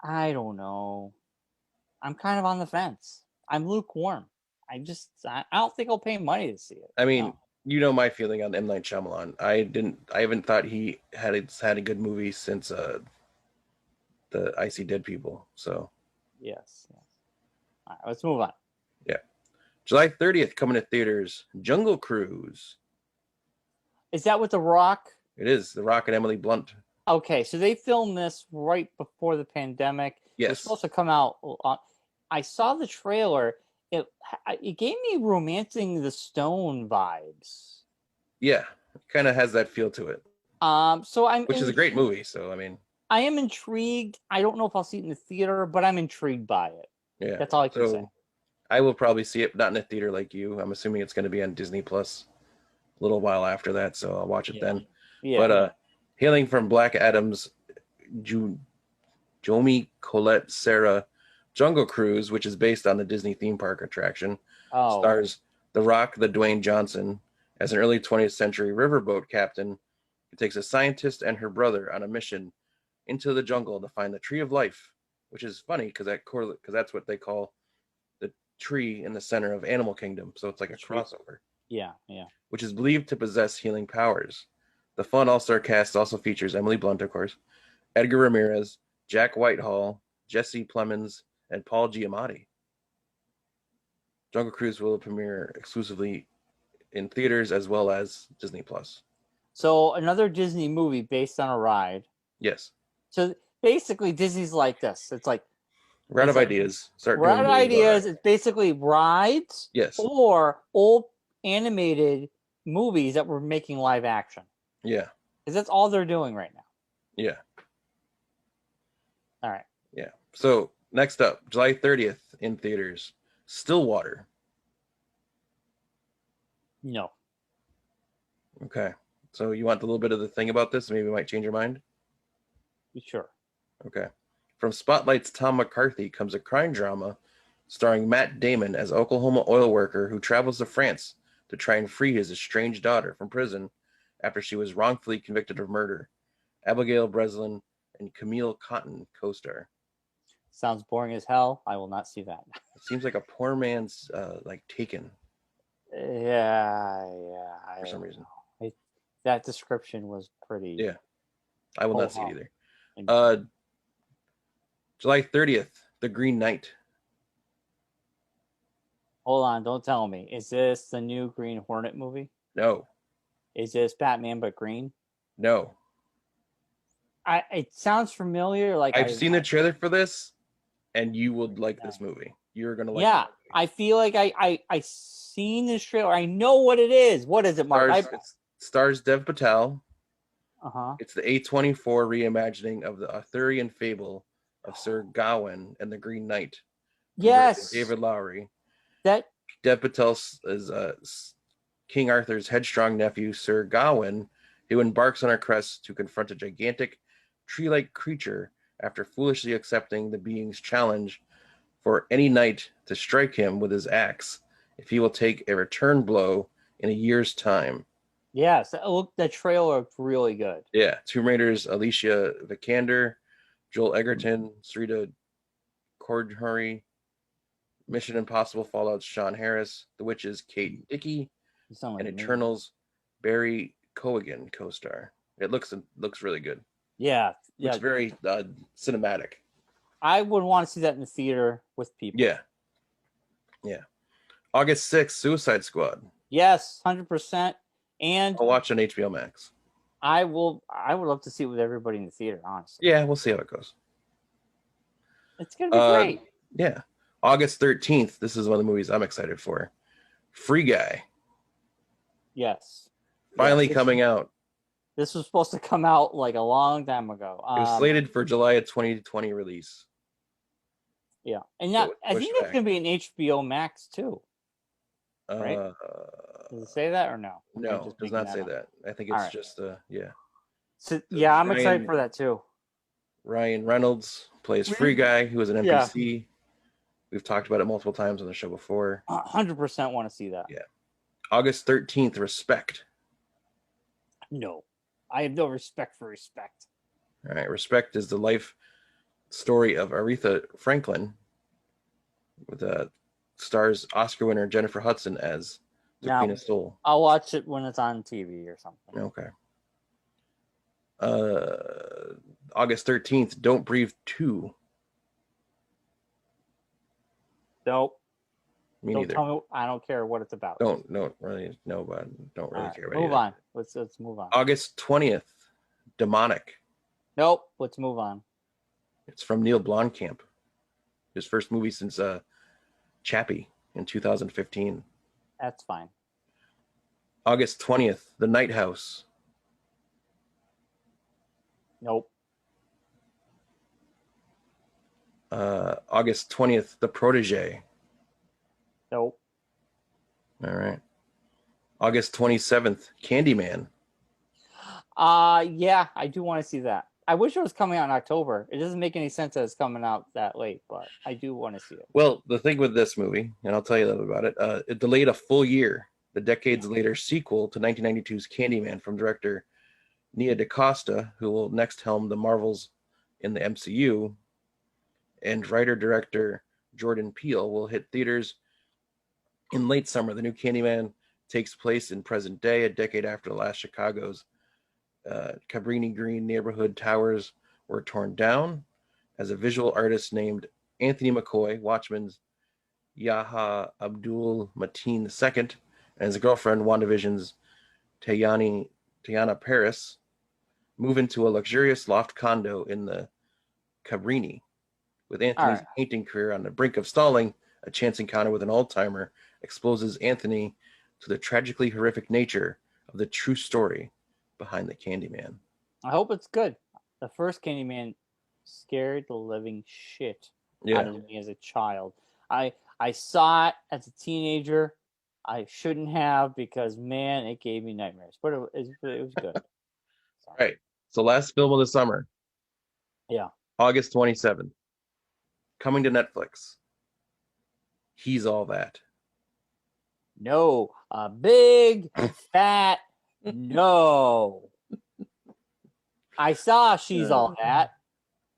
I don't know. I'm kind of on the fence. I'm lukewarm. I don't think I'll pay money to see it. I mean, No. you know my feeling on M Night Shyamalan. I haven't thought he had a good movie since the I See Dead People. So Yes. Yes. All right, let's move on. yeah, July 30th, coming to theaters, Jungle Cruise. Is that with The Rock? It is The Rock and Emily Blunt. Okay, so they filmed this right before the pandemic. It was Yes, supposed to come out. I saw the trailer. It gave me Romancing the Stone vibes. yeah, kind of has that feel to it, So which is a great movie. So I mean, I am intrigued. I don't know if I'll see it in the theater, but I'm intrigued by it. yeah. That's all I can say. So I will probably see it, not in a theater like you. I'm assuming it's going to be on Disney Plus a little while after that, so I'll watch it Yeah. then. Yeah. But hailing from Black Adam's Jomi Colette Sarah Jungle Cruise, which is based on the Disney theme park attraction, Oh, stars The Rock, the Dwayne Johnson, as an early 20th century riverboat captain who takes a scientist and her brother on a mission into the jungle to find the Tree of Life, which is funny because that's what they call the tree in the center of Animal Kingdom. So it's like a tree. crossover, Yeah. Yeah. which is believed to possess healing powers. The fun all-star cast also features Emily Blunt, of course, Edgar Ramirez, Jack Whitehall, Jesse Plemons, and Paul Giamatti. Jungle Cruise will premiere exclusively in theaters as well as Disney Plus. So another Disney movie based on a ride. Yes. So basically, Disney's like this. It's like We're out of like, ideas. Start we're doing out of movies about ideas. rides. It's basically rides Yes. or old animated movies that we're making live action. Yeah. Because that's all they're doing right now. Yeah. All right. Yeah. So next up, July 30th in theaters, Stillwater. No. Okay. So you want a little bit of the thing about this? Maybe we might change your mind? Sure. Okay. From Spotlight's Tom McCarthy comes a crime drama starring Matt Damon as Oklahoma oil worker who travels to France to try and free his estranged daughter from prison after she was wrongfully convicted of murder. Abigail Breslin and Camille Cotton co-star. Sounds boring as hell. I will not see that. It seems like a poor man's like Taken Yeah. for some reason. That description was pretty. Yeah. I will not see it either. Indeed. July 30th, The Green Knight. Hold on, don't tell me. Is this the new Green Hornet movie? No. Is this Batman but green? No. It sounds familiar. Like I've seen the trailer for this, and you would like this movie. You're gonna like. Yeah, I feel like I seen this trailer. I know what it is. What is it, Mark? It stars Dev Patel. Uh-huh. It's the A24 reimagining of the Arthurian fable of Sir Gawain and the Green Knight. Yes. David Lowery. That Dev Patel is King Arthur's headstrong nephew, Sir Gawain, who embarks on a quest to confront a gigantic tree-like creature after foolishly accepting the being's challenge for any knight to strike him with his axe if he will take a return blow in a year's time. Yes, the trailer looked really good. Yeah, Tomb Raider's Alicia Vikander, Joel Egerton, Sarita Cordhurry, Mission Impossible Fallout's Sean Harris, The Witches Kate Dickey, and Eternals Barry Cogan co-star. It looks really good. Yeah, It's very cinematic. I would want to see that in the theater with people. Yeah. August 6th, Suicide Squad. Yes, 100%. And I'll watch on HBO Max. I would love to see it with everybody in the theater, honestly. Yeah, we'll see how it goes. It's gonna be great. Yeah. August 13th. This is one of the movies I'm excited for. Free Guy. Yes. Finally coming out. This was supposed to come out like a long time ago. It was slated for July of 2020 release. Yeah. And now I think it's going to be an HBO Max too. Right? Does it say that or no? No, it does not say that. I think it's just yeah. So, yeah, I'm excited for that too. Ryan Reynolds plays Free Guy, who is an NPC. Yeah. We've talked about it multiple times on the show before. 100% want to see that. Yeah. August 13th, Respect. No. I have no respect for Respect. All right. Respect is the life story of Aretha Franklin with stars Oscar winner Jennifer Hudson as the Queen of Soul. I'll watch it when it's on TV or something. Okay. August 13th, Don't Breathe 2. Nope. Me don't neither. Tell me, I don't care what it's about. Don't really know, but don't really care about it. Move on. Let's move on. August 20th, Demonic. Nope. Let's move on. It's from Neil Blomkamp. His first movie since Chappie in 2015. That's fine. August 20th, The Night House. Nope. August 20th, The Protege. Nope. All right. August 27th, Candyman. Yeah, I do want to see that. I wish it was coming out in October. It doesn't make any sense that it's coming out that late, but I do want to see it. Well, the thing with this movie, and I'll tell you a little about it, it delayed a full year. The decades later sequel to 1992's Candyman from director Nia DaCosta, who will next helm the Marvels in the MCU, and writer-director Jordan Peele will hit theaters in late summer. The new Candyman takes place in present day, a decade after the last Chicago's Cabrini Green neighborhood towers were torn down as a visual artist named Anthony McCoy, Watchmen's Yaha Abdul Mateen II, and his girlfriend, WandaVision's Tayana Paris, move into a luxurious loft condo in the Cabrini. With All Anthony's right. painting career on the brink of stalling, a chance encounter with an old timer exposes Anthony to the tragically horrific nature of the true story behind the Candyman. I hope it's good. The first Candyman scared the living shit out Yeah. of me as a child. I saw it as a teenager. I shouldn't have because man, it gave me nightmares. But it was good. So, All right. So last film of the summer, yeah. August 27th, coming to Netflix. He's All That. No, a big fat no. I saw She's All That,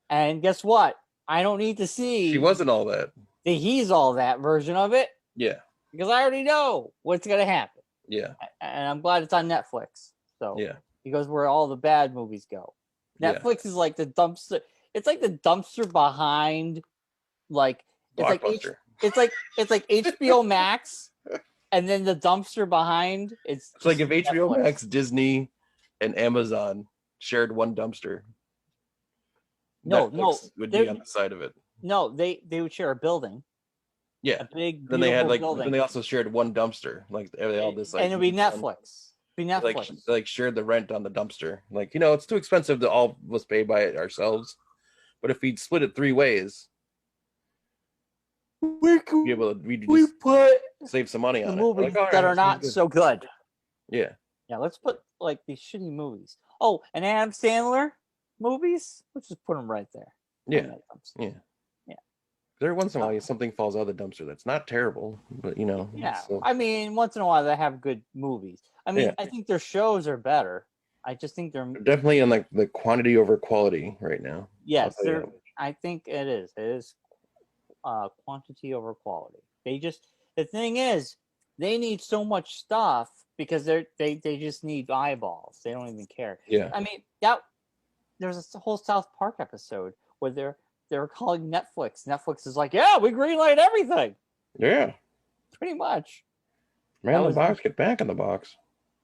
and guess what? I don't need to see She wasn't all that. the He's All That version of it Yeah. because I already know what's gonna happen. Yeah. And I'm glad it's on Netflix. So Yeah. because where all the bad movies go. Yeah. Netflix is like the dumpster. It's like the dumpster behind, like Blockbuster. it's like HBO Max, and then the dumpster behind. It's like if just HBO Netflix. Max, Disney, and Amazon shared one dumpster. No, Netflix would be on the side of it. No, they would share a building. Yeah. A big, Then they had beautiful building. then they also shared one dumpster. Like they all this like. And it'd be Netflix. Be Netflix. Like shared the rent on the dumpster. Like it's too expensive to all of us pay by it ourselves. But if we'd split it 3 ways, we could be able to we put save some money the on movies it. Like, that are not so good. Yeah. Yeah, let's put like these shitty movies. Oh, and Adam Sandler movies. Let's just put them right there. Yeah. Yeah. Yeah. Every once in a while, something falls out of the dumpster that's not terrible, but Yeah. So. I mean, once in a while they have good movies. I mean, I think their shows are better. I just think they're definitely in like the quantity over quality right now. Yes, I think it is. It is quantity over quality. The thing is, they need so much stuff because they just need eyeballs. They don't even care. Yeah. I mean, there's a whole South Park episode where they're calling Netflix. Netflix is like, yeah, we greenlight everything. Yeah. Pretty much. Man in the box, get back in the box.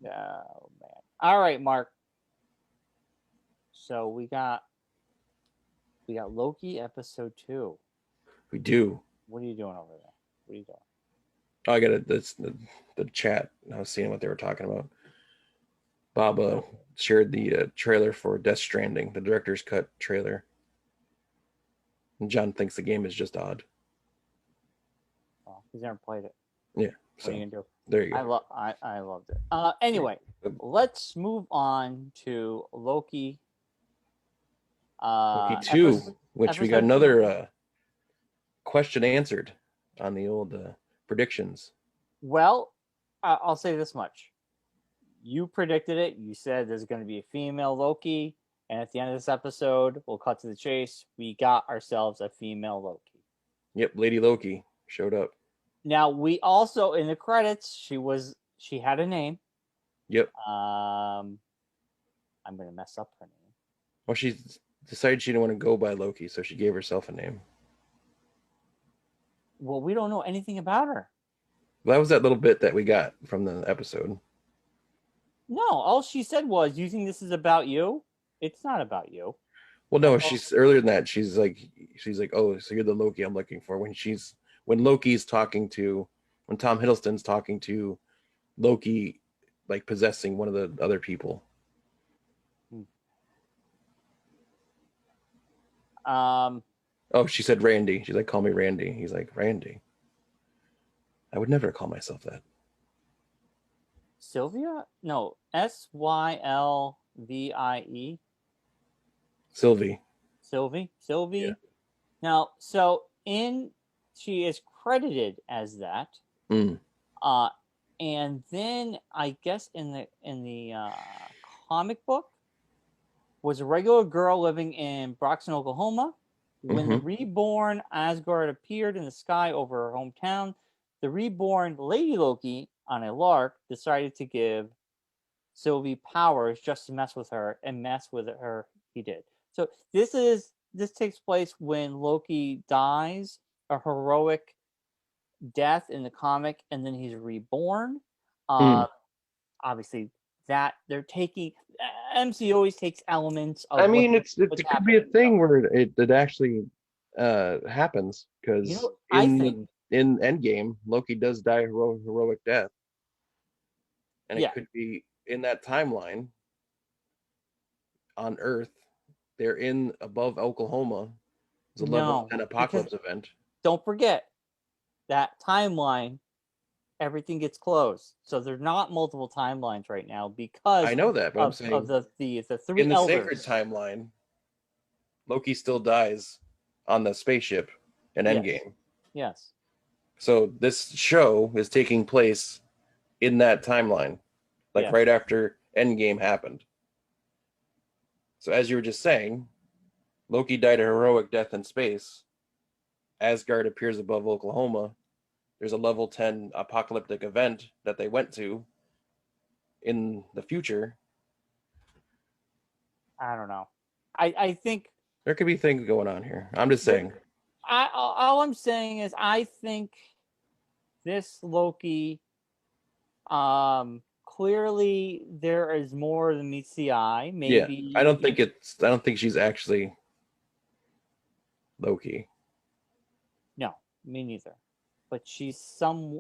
Oh man. All right, Mark. So we got Loki episode 2. We do. What are you doing over there? What are you doing? Oh, I got it. That's the chat. I was seeing what they were talking about. Bob shared the trailer for Death Stranding, the director's cut trailer. And John thinks the game is just odd. Well, he's never played it. Yeah. So what are you gonna do? There you go. I loved it. Anyway, let's move on to Loki. Loki 2, which we got another question answered on the old predictions. Well, I'll say this much. You predicted it. You said there's going to be a female Loki. And at the end of this episode, we'll cut to the chase. We got ourselves a female Loki. Yep, Lady Loki showed up. Now, we also, in the credits, she had a name. Yep. I'm going to mess up her name. Well, she decided she didn't want to go by Loki, so she gave herself a name. Well, we don't know anything about her. That was that little bit that we got from the episode. No, all she said was, "You think this is about you? It's not about you." Well, no, she's earlier than that. She's like, "Oh, so you're the Loki I'm looking for." When Loki's talking to, when Tom Hiddleston's talking to Loki, like possessing one of the other people. Oh, she said Randy. She's like, "Call me Randy." He's like, "Randy." I would never call myself that. Sylvia? No, Sylvie. Sylvie. Sylvie. Yeah. Now, she is credited as that. Mm. And then I guess in the comic book was a regular girl living in Broxton, Oklahoma. When the reborn Asgard appeared in the sky over her hometown, the reborn Lady Loki on a lark decided to give Sylvie powers just to mess with her, and mess with her he did. So this takes place when Loki dies a heroic death in the comic, and then he's reborn. Hmm. Obviously, that they're taking MC always takes elements I of mean, it what's could be a happening. thing where it actually happens You because know, I think in Endgame, Loki does die a heroic death, and it yeah, could be in that timeline on Earth. They're in above Oklahoma. It's a level no, 10 because apocalypse event. don't forget that timeline. Everything gets closed, so there's not multiple timelines right now I because know that, but I'm of saying the in three the sacred elders. timeline, Loki still dies on the spaceship in Yes, Endgame. yes, So this show is taking place in that timeline, like yes. right after Endgame happened. So as you were just saying, Loki died a heroic death in space. Asgard appears above Oklahoma. There's a level 10 apocalyptic event that they went to in the future. I don't know. I think There could be things going on here. I'm just there. saying. All I'm saying is I think this Loki, clearly there is more than meets the eye. Yeah, Maybe I don't think she's actually Loki. no, me neither. But she's some.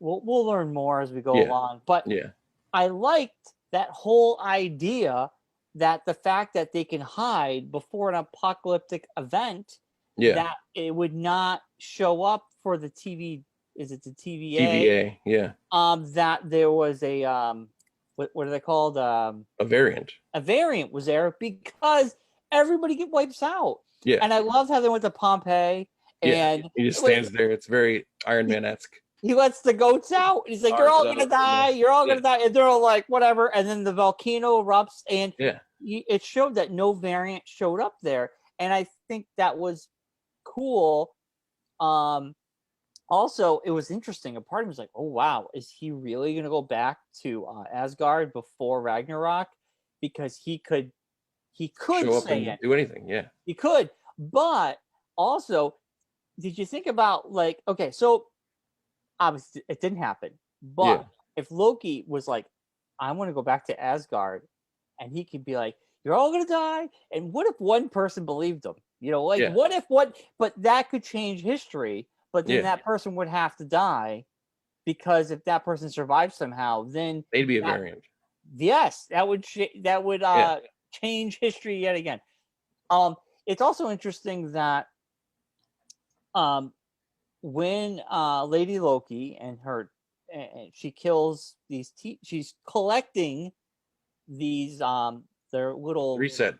We'll learn more as we go Yeah, along. But yeah, I liked that whole idea that the fact that they can hide before an apocalyptic event, yeah. that it would not show up for the TV. Is it the TVA? TVA, yeah. That there was a what are they called? A variant. A variant was there because everybody get wipes out. Yeah, And I loved how they went to Pompeii yeah. and He just stands there. It's very Iron Man esque. he lets the goats out. He's like, "You're Arms all out. gonna die. You're all Yeah, gonna die." And they're all like, "Whatever." And then the volcano erupts, and yeah. it showed that no variant showed up there, and I think that was cool. Um, Also, it was interesting. A part of me was like, "Oh wow, is he really gonna go back to Asgard before Ragnarok?" Because he could Show up say and it. do anything. Yeah, He could, but also, did you think about like, okay, so obviously it didn't happen, yeah, but if Loki was like, I want to go back to Asgard, and he could be like, you're all gonna die, and what if one person believed him? You know, like yeah, what if what? But that could change history. But then yeah. that person would have to die because if that person survives somehow, then They'd be a that variant. yes, that would Yeah, change history yet again. Um, it's also interesting that um when Lady Loki and her and she kills these she's collecting these their little reset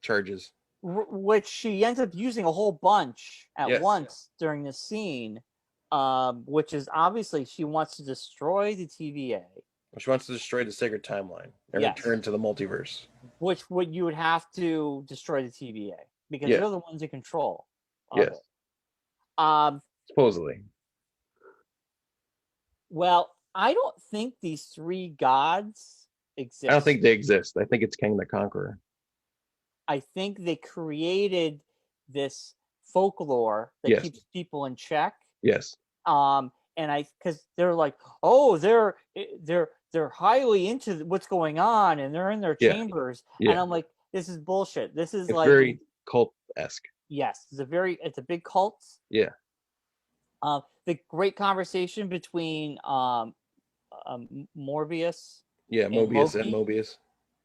charges. which she ends up using a whole bunch at Yes, once during this scene, which is obviously she wants to destroy the TVA. she wants to destroy the sacred timeline and Yes, return to the multiverse. which would you would have to destroy the TVA because Yeah, they're the ones in control of yes. it. Um, Supposedly. well, I don't think these three gods I don't think exist. they exist. I think it's King the Conqueror. I think they created this folklore that Yes, keeps people in check. yes, And I because they're like, oh, they're highly into what's going on, and they're in their yeah, chambers, and yeah. I'm like, this is bullshit. This is It's like, very cult esque. yes, it's a big cult. Yeah, The great conversation between Morbius yeah. and Mobius and Loki, Mobius.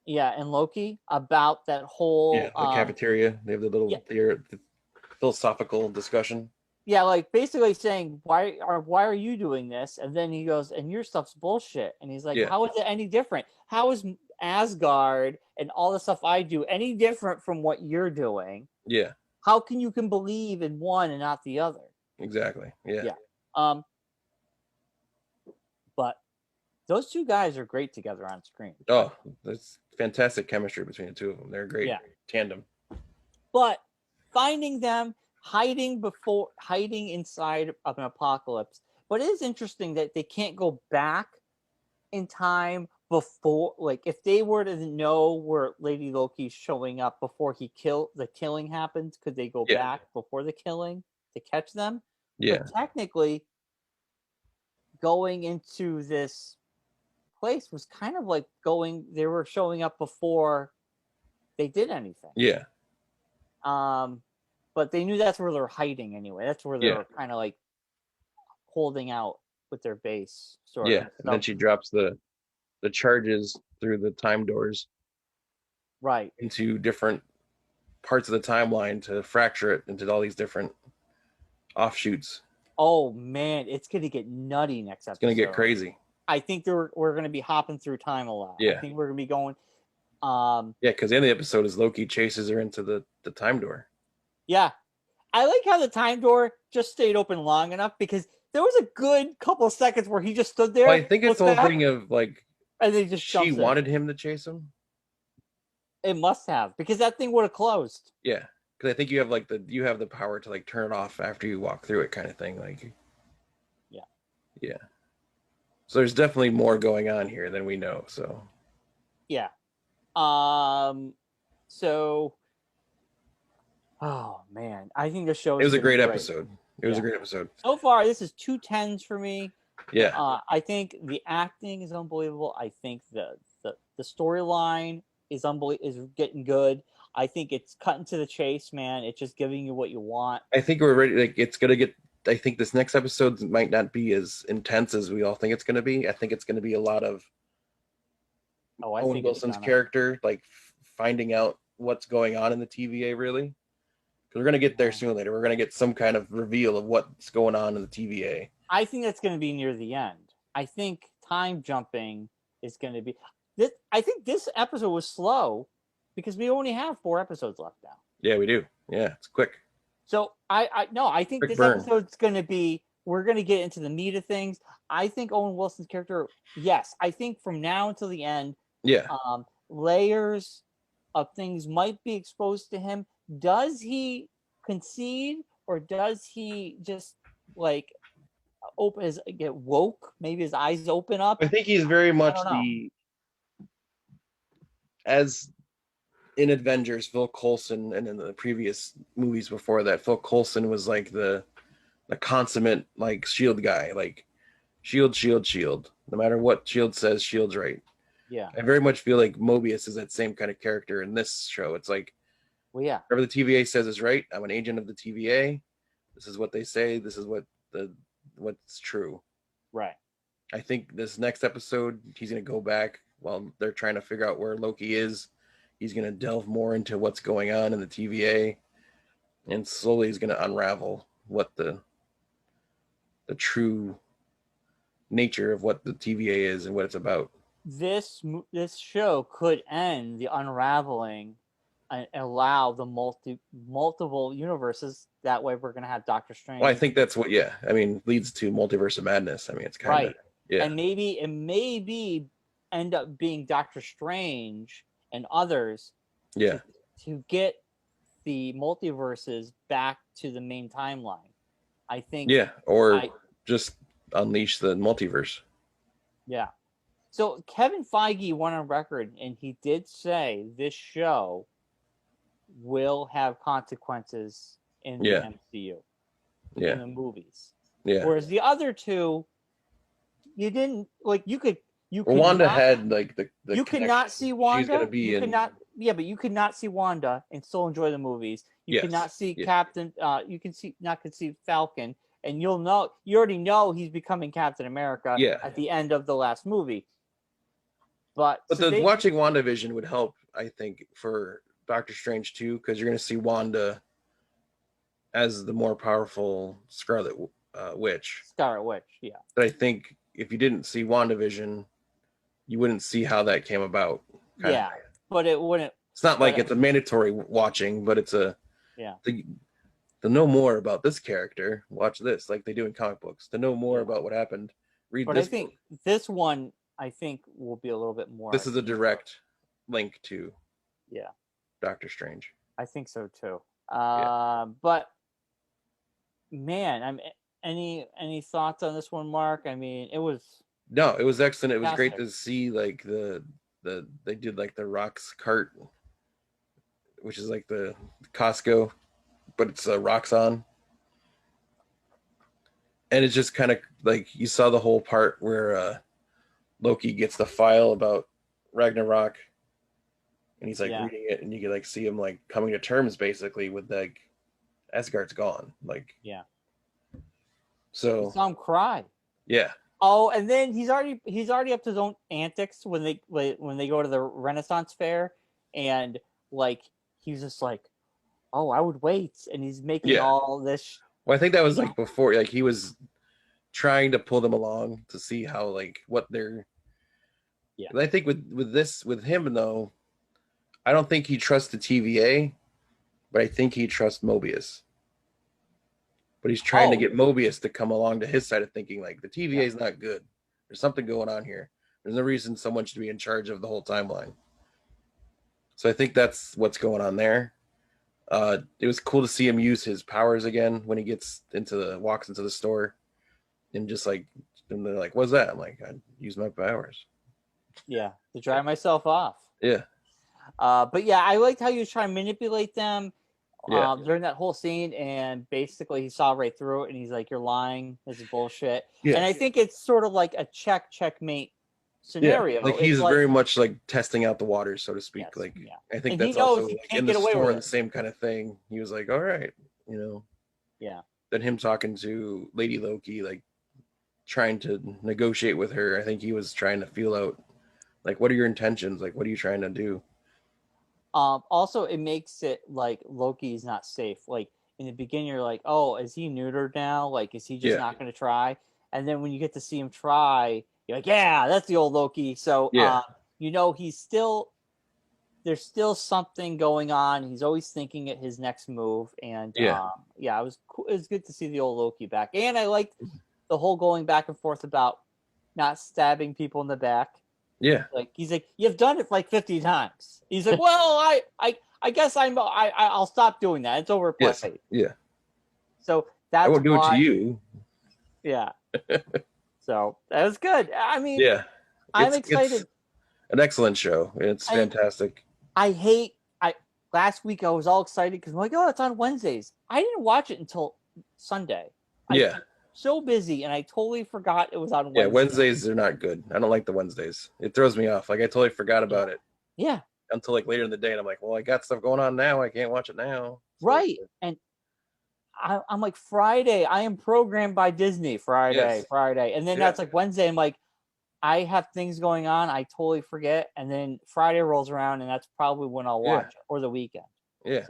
yeah, and Loki about that Yeah, whole the cafeteria. They have the yeah, little the philosophical discussion. yeah, like basically saying why are you doing this? And then he goes, and your stuff's bullshit. And he's like, Yeah, how is it any different? How is Asgard and all the stuff I do any different from what you're doing? yeah. How can believe in one and not the other? Exactly. Yeah. Yeah. Um, but those two guys are great together on screen. Oh, that's fantastic chemistry between the two of them. They're a great Yeah. tandem. But finding them hiding inside of an apocalypse. But it is interesting that they can't go back in time before, like, if they were to know where Lady Loki's showing up before the killing happens, could they go back before the killing to catch them? Yeah. But technically, going into this place was kind of like they were showing up before they did anything. Yeah. But they knew that's where they're hiding anyway. That's where they're kind of like holding out with their base, sort of. And then she drops the charges through the time doors, right, into different parts of the timeline to fracture it into all these different offshoots. Oh man, it's gonna get nutty next episode. It's gonna get crazy. I think we're gonna be hopping through time a lot. Yeah. I think we're gonna be going. Because the end of the episode is Loki chases her into the time door. Yeah, I like how the time door just stayed open long enough, because there was a good couple of seconds where he just stood there. Well, I think it's the whole thing of like, and they just she wanted him to chase him. It must have, because that thing would have closed. Yeah, because I think you have like you have the power to like turn it off after you walk through it, kind of thing. Like, yeah. So there's definitely more going on here than we know. So yeah. So, oh man, I think the show. It was a great episode. It was a great episode. So far, this is 2 10s for me. Yeah. I think the acting is unbelievable. I think the storyline is getting good. I think it's cutting to the chase, man. It's just giving you what you want. I think we're ready. Like, it's gonna get. I think this next episode might not be as intense as we all think it's gonna be. I think it's gonna be a lot of Owen Wilson's character, like finding out what's going on in the TVA, really. Because we're gonna get there sooner or later. We're gonna get some kind of reveal of what's going on in the TVA. I think that's going to be near the end. I think time jumping is going to be. I think this episode was slow because we only have 4 episodes left now. Yeah, we do. Yeah, it's quick. So I think quick this burn. episode's going to be. We're going to get into the meat of things. I think Owen Wilson's character. Yes, I think from now until the end. Yeah. Layers of things might be exposed to him. Does he concede, or does he just like get woke? Maybe his eyes open up. I think he's very much as in Avengers, Phil Coulson, and in the previous movies before that, Phil Coulson was like the consummate like Shield guy, like Shield. No matter what Shield says, Shield's right. Yeah. I very much feel like Mobius is that same kind of character in this show. It's like, well, yeah, whatever the TVA says is right. I'm an agent of the TVA. This is what they say. This is what's true. Right. I think this next episode, he's going to go back while they're trying to figure out where Loki is. He's going to delve more into what's going on in the TVA, and slowly he's going to unravel what the true nature of what the TVA is and what it's about. This show could end the unraveling and allow the multiple universes. That way, we're going to have Doctor Strange. Well, I think that's what, leads to Multiverse of Madness. I mean, it's kind of right. Yeah. And maybe it may end up being Doctor Strange and others. Yeah. To get the multiverses back to the main timeline. I think. Yeah, or just unleash the multiverse. Yeah. So Kevin Feige went on record, and he did say this show will have consequences in the MCU, in the movies. Yeah. Whereas the other two, you didn't like. Wanda had like the you could not see Wanda. She's gonna be but you could not see Wanda and still enjoy the movies. You could not see Captain. You can see Falcon, and you already know he's becoming Captain America at the end of the last movie. But watching WandaVision would help, I think, for Doctor Strange too, because you're going to see Wanda as the more powerful Scarlet Witch. Scarlet Witch, yeah. But I think if you didn't see WandaVision, you wouldn't see how that came about. Yeah, but it wouldn't. It's not like it's a mandatory watching, but it's a to know more about this character, watch this, like they do in comic books. To know more about what happened, read this. But I think this one, will be a little bit more. This is a direct link to Doctor Strange. I think so too. But man, any thoughts on this one, Mark? I mean, it was No, it was excellent. It was great Fantastic. to see like they did like the rocks cart, which is like the Costco, but it's rocks on, and it's just kind of like you saw the whole part where Loki gets the file about Ragnarok, and he's like Yeah, reading it, and you can like see him like coming to terms basically with like Asgard's gone, like yeah. You so. saw him cry. Yeah, Oh, and then he's already up to his own antics when they go to the Renaissance fair, and like he's just like, oh, I would wait, and he's making yeah. all this. Well, I think that was You know, like before, like he was trying to pull them along to see how like what they're. yeah. I think with him though, I don't think he trusts the TVA, but I think he trusts Mobius. But he's trying to Oh, get Mobius to come along to his side of thinking like the TVA yeah. is not good. There's something going on here. There's no reason someone should be in charge of the whole timeline. So I think that's what's going on there. It was cool to see him use his powers again when he walks into the store and just like, and they're like, "What's that?" I'm like, "I use my powers." Yeah, to dry myself off. Yeah, But yeah, I liked how he was trying to manipulate them yeah, during that whole scene, and basically he saw right through it, and he's like, "You're lying. This is bullshit." And yeah, I think it's sort of like a checkmate yeah. Like scenario. It's he's like, very much like testing out the waters, so to speak. yes, Like yeah, I think and he that's knows also he like in can't the get away with store the it. same kind of thing. He was like, "All right, you know." Yeah. Then him talking to Lady Loki, like trying to negotiate with her. I think he was trying to feel out like what are your intentions? Like what are you trying to do? Also, it makes it like Loki is not safe. Like in the beginning, you're like, "Oh, is he neutered now? Like, is he just Yeah, not going to try?" And then when you get to see him try, you're like, "Yeah, that's the old Loki." So, yeah, he's still there's still something going on. He's always thinking at his next move, and yeah, yeah, it was cool. It was good to see the old Loki back, and I liked the whole going back and forth about not stabbing people in the back. yeah, Like he's like, you've done it like 50 times. He's like, well, I guess I'll stop doing that. It's yes, overplayed. yeah. So I that's won't do it to why, you. yeah. So that was good. I mean, Yeah, I'm it's excited. an excellent show. It's I fantastic. I hate I last week I was all excited because I'm like, oh, it's on Wednesdays. I didn't watch it until Sunday. Yeah, I'm so busy and I totally forgot it was on yeah. Wednesday. Wednesdays are not good. I don't like the Wednesdays. It throws me off. Like I totally forgot Yeah. about it Yeah. until like later in the day, and I'm like, well, I got stuff going on now. I can't watch it now. So Right. And I'm like Friday. I am programmed by Disney. yes, Friday, and then yeah, that's like Wednesday. I'm like, I have things going on. I totally forget, and then Friday rolls around, and that's probably when I'll yeah, watch it, or the weekend. yeah.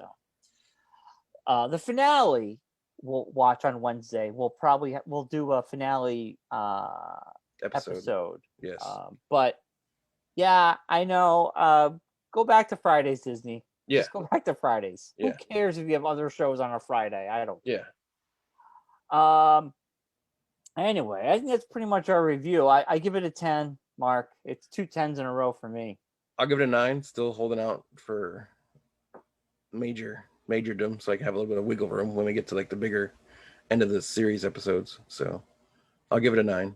So the finale we'll watch on Wednesday. We'll do a finale Episode. episode. Yes. But yeah, I know. Go back to Fridays, Disney. Yeah. Just go back to Fridays. Who Yeah. cares if you have other shows on a Friday? I don't Yeah. care. Anyway, I think that's pretty much our review. I give it a 10, Mark. It's 2 10s in a row for me. I'll give it a 9. Still holding out for majordom, so I can have a little bit of wiggle room when we get to like the bigger end of the series episodes. So I'll give it a 9.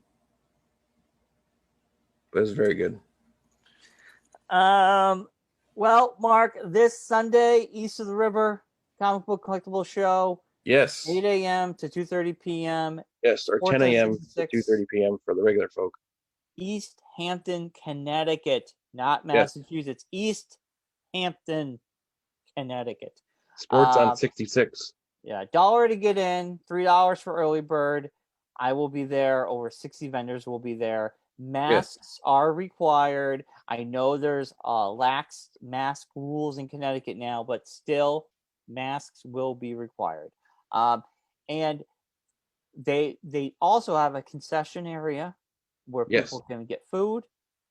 But it was very good. Well, Mark, this Sunday, East of the River Comic Book Collectible Show, Yes. 8 a.m. to 2:30 p.m. Yes. Or 10 a.m. to 14666 2:30 p.m. for the regular folk. East Hampton, Connecticut, not Yes. Massachusetts. East Hampton, Connecticut. Sports on Uh, 66. yeah, $1 to get in, $3 for early bird. I will be there. Over 60 vendors will be there. Yeah. Masks are required. I know there's lax mask rules in Connecticut now, but still, masks will be required. And they also have a concession area where Yes. people can get food,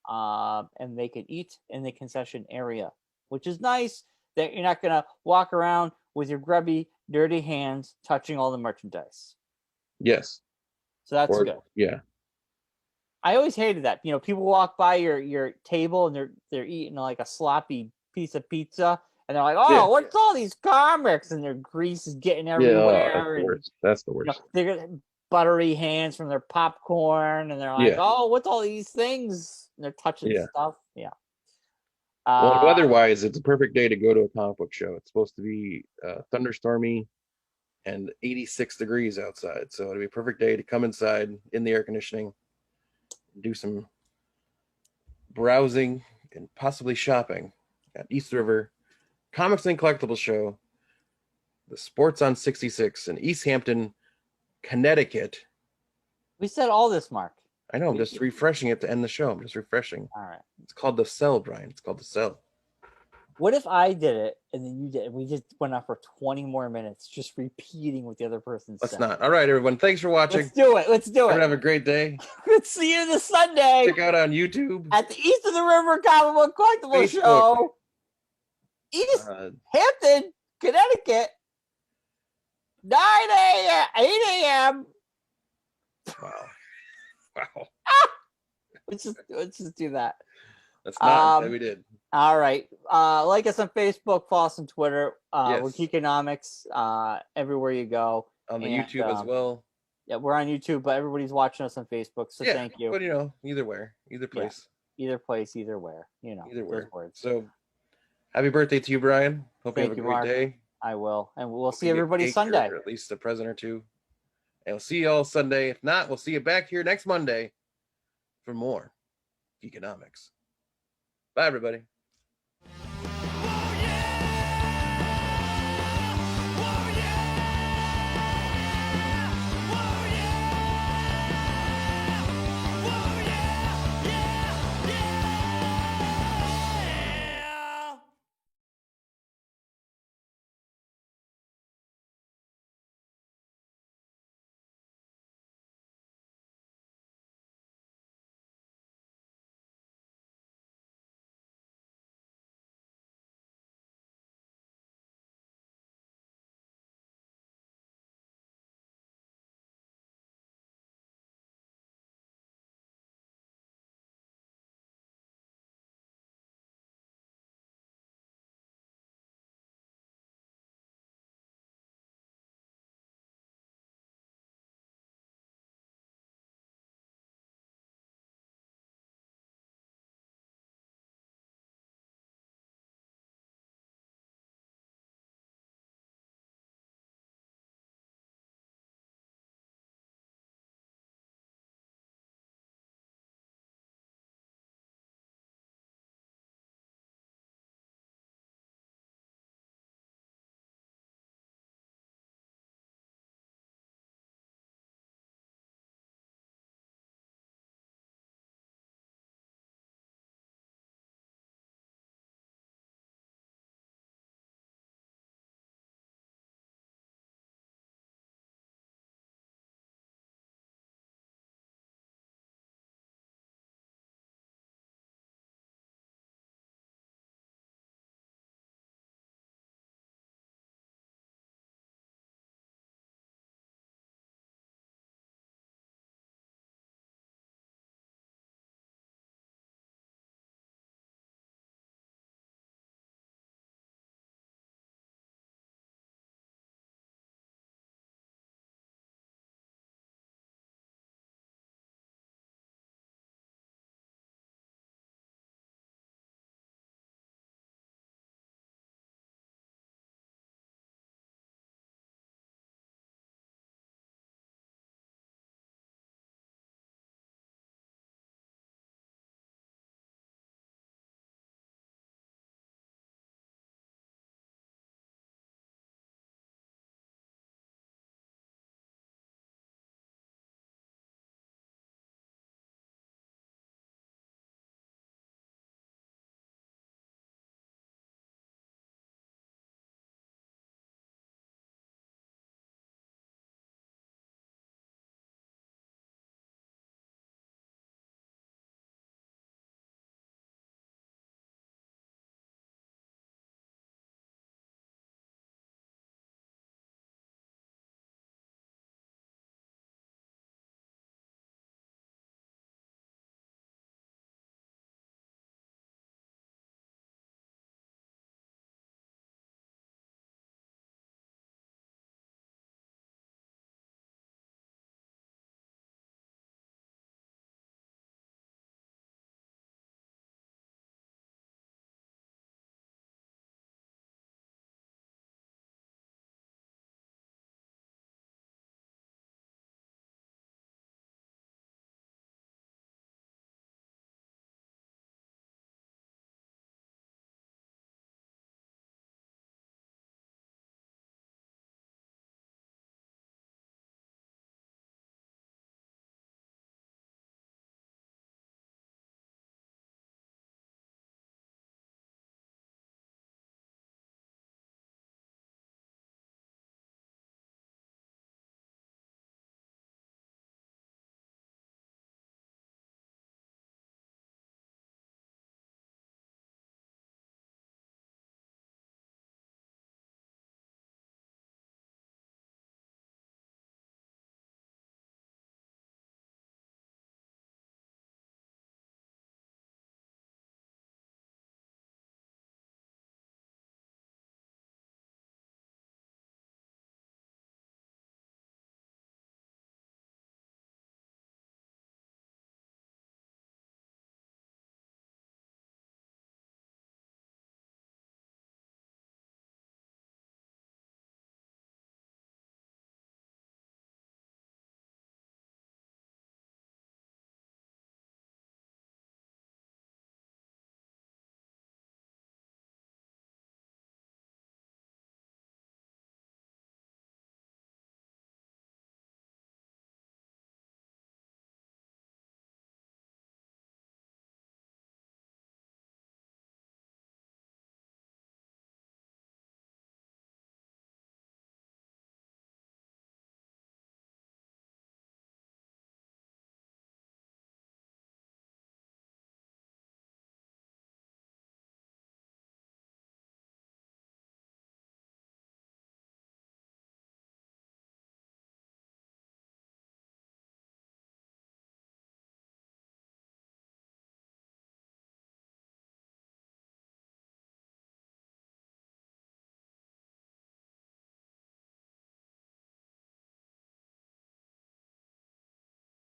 and they can eat in the concession area, which is nice. That you're not gonna walk around with your grubby, dirty hands touching all the merchandise. Yes. So that's Or good. yeah. I always hated that. People walk by your table and they're eating like a sloppy piece of pizza, and they're like, Yeah. "Oh, what's all these comics?" And their grease is getting Yeah. Of everywhere, and course. That's the worst. they're gonna buttery hands from their popcorn, and they're like, Yeah. "Oh, what's all these things?" And they're touching Yeah. stuff. Yeah. Well, and weather-wise, it's a perfect day to go to a comic book show. It's supposed to be thunderstormy and 86 degrees outside, so it'll be a perfect day to come inside in the air conditioning, do some browsing and possibly shopping at East River Comics and Collectibles Show, the Sports on 66 in East Hampton, Connecticut. We said all this, Mark. I know, I'm just refreshing it to end the show. I'm just refreshing. All right. It's called The Cell, Brian. It's called The Cell. What if I did it and then you did it? We just went on for 20 more minutes just repeating what the other person said. Let's not. All right, everyone. Thanks for watching. Let's do it. Let's do it. Everyone have a great day. Let's see you this Sunday. Check out on YouTube. At the East of the River Comic Book Collectible Facebook. Show. East Hampton, Connecticut. 9 a.m. 8 a.m. Wow. Wow. Let's just do that. That's not that we did. All right. Like us on Facebook, follow us on Twitter. Yes. We're Geekonomics everywhere you go. On the YouTube as well. Yeah, we're on YouTube, but everybody's watching us on Facebook, so thank you. But either where, either place. Yeah. Either place, either where. Either where. Words. So happy birthday to you, Brian. Hope you have a great day. I will. And we'll see everybody Sunday. Or at least a present or two. And we'll see you all Sunday. If not, we'll see you back here next Monday for more Geekonomics. Bye, everybody.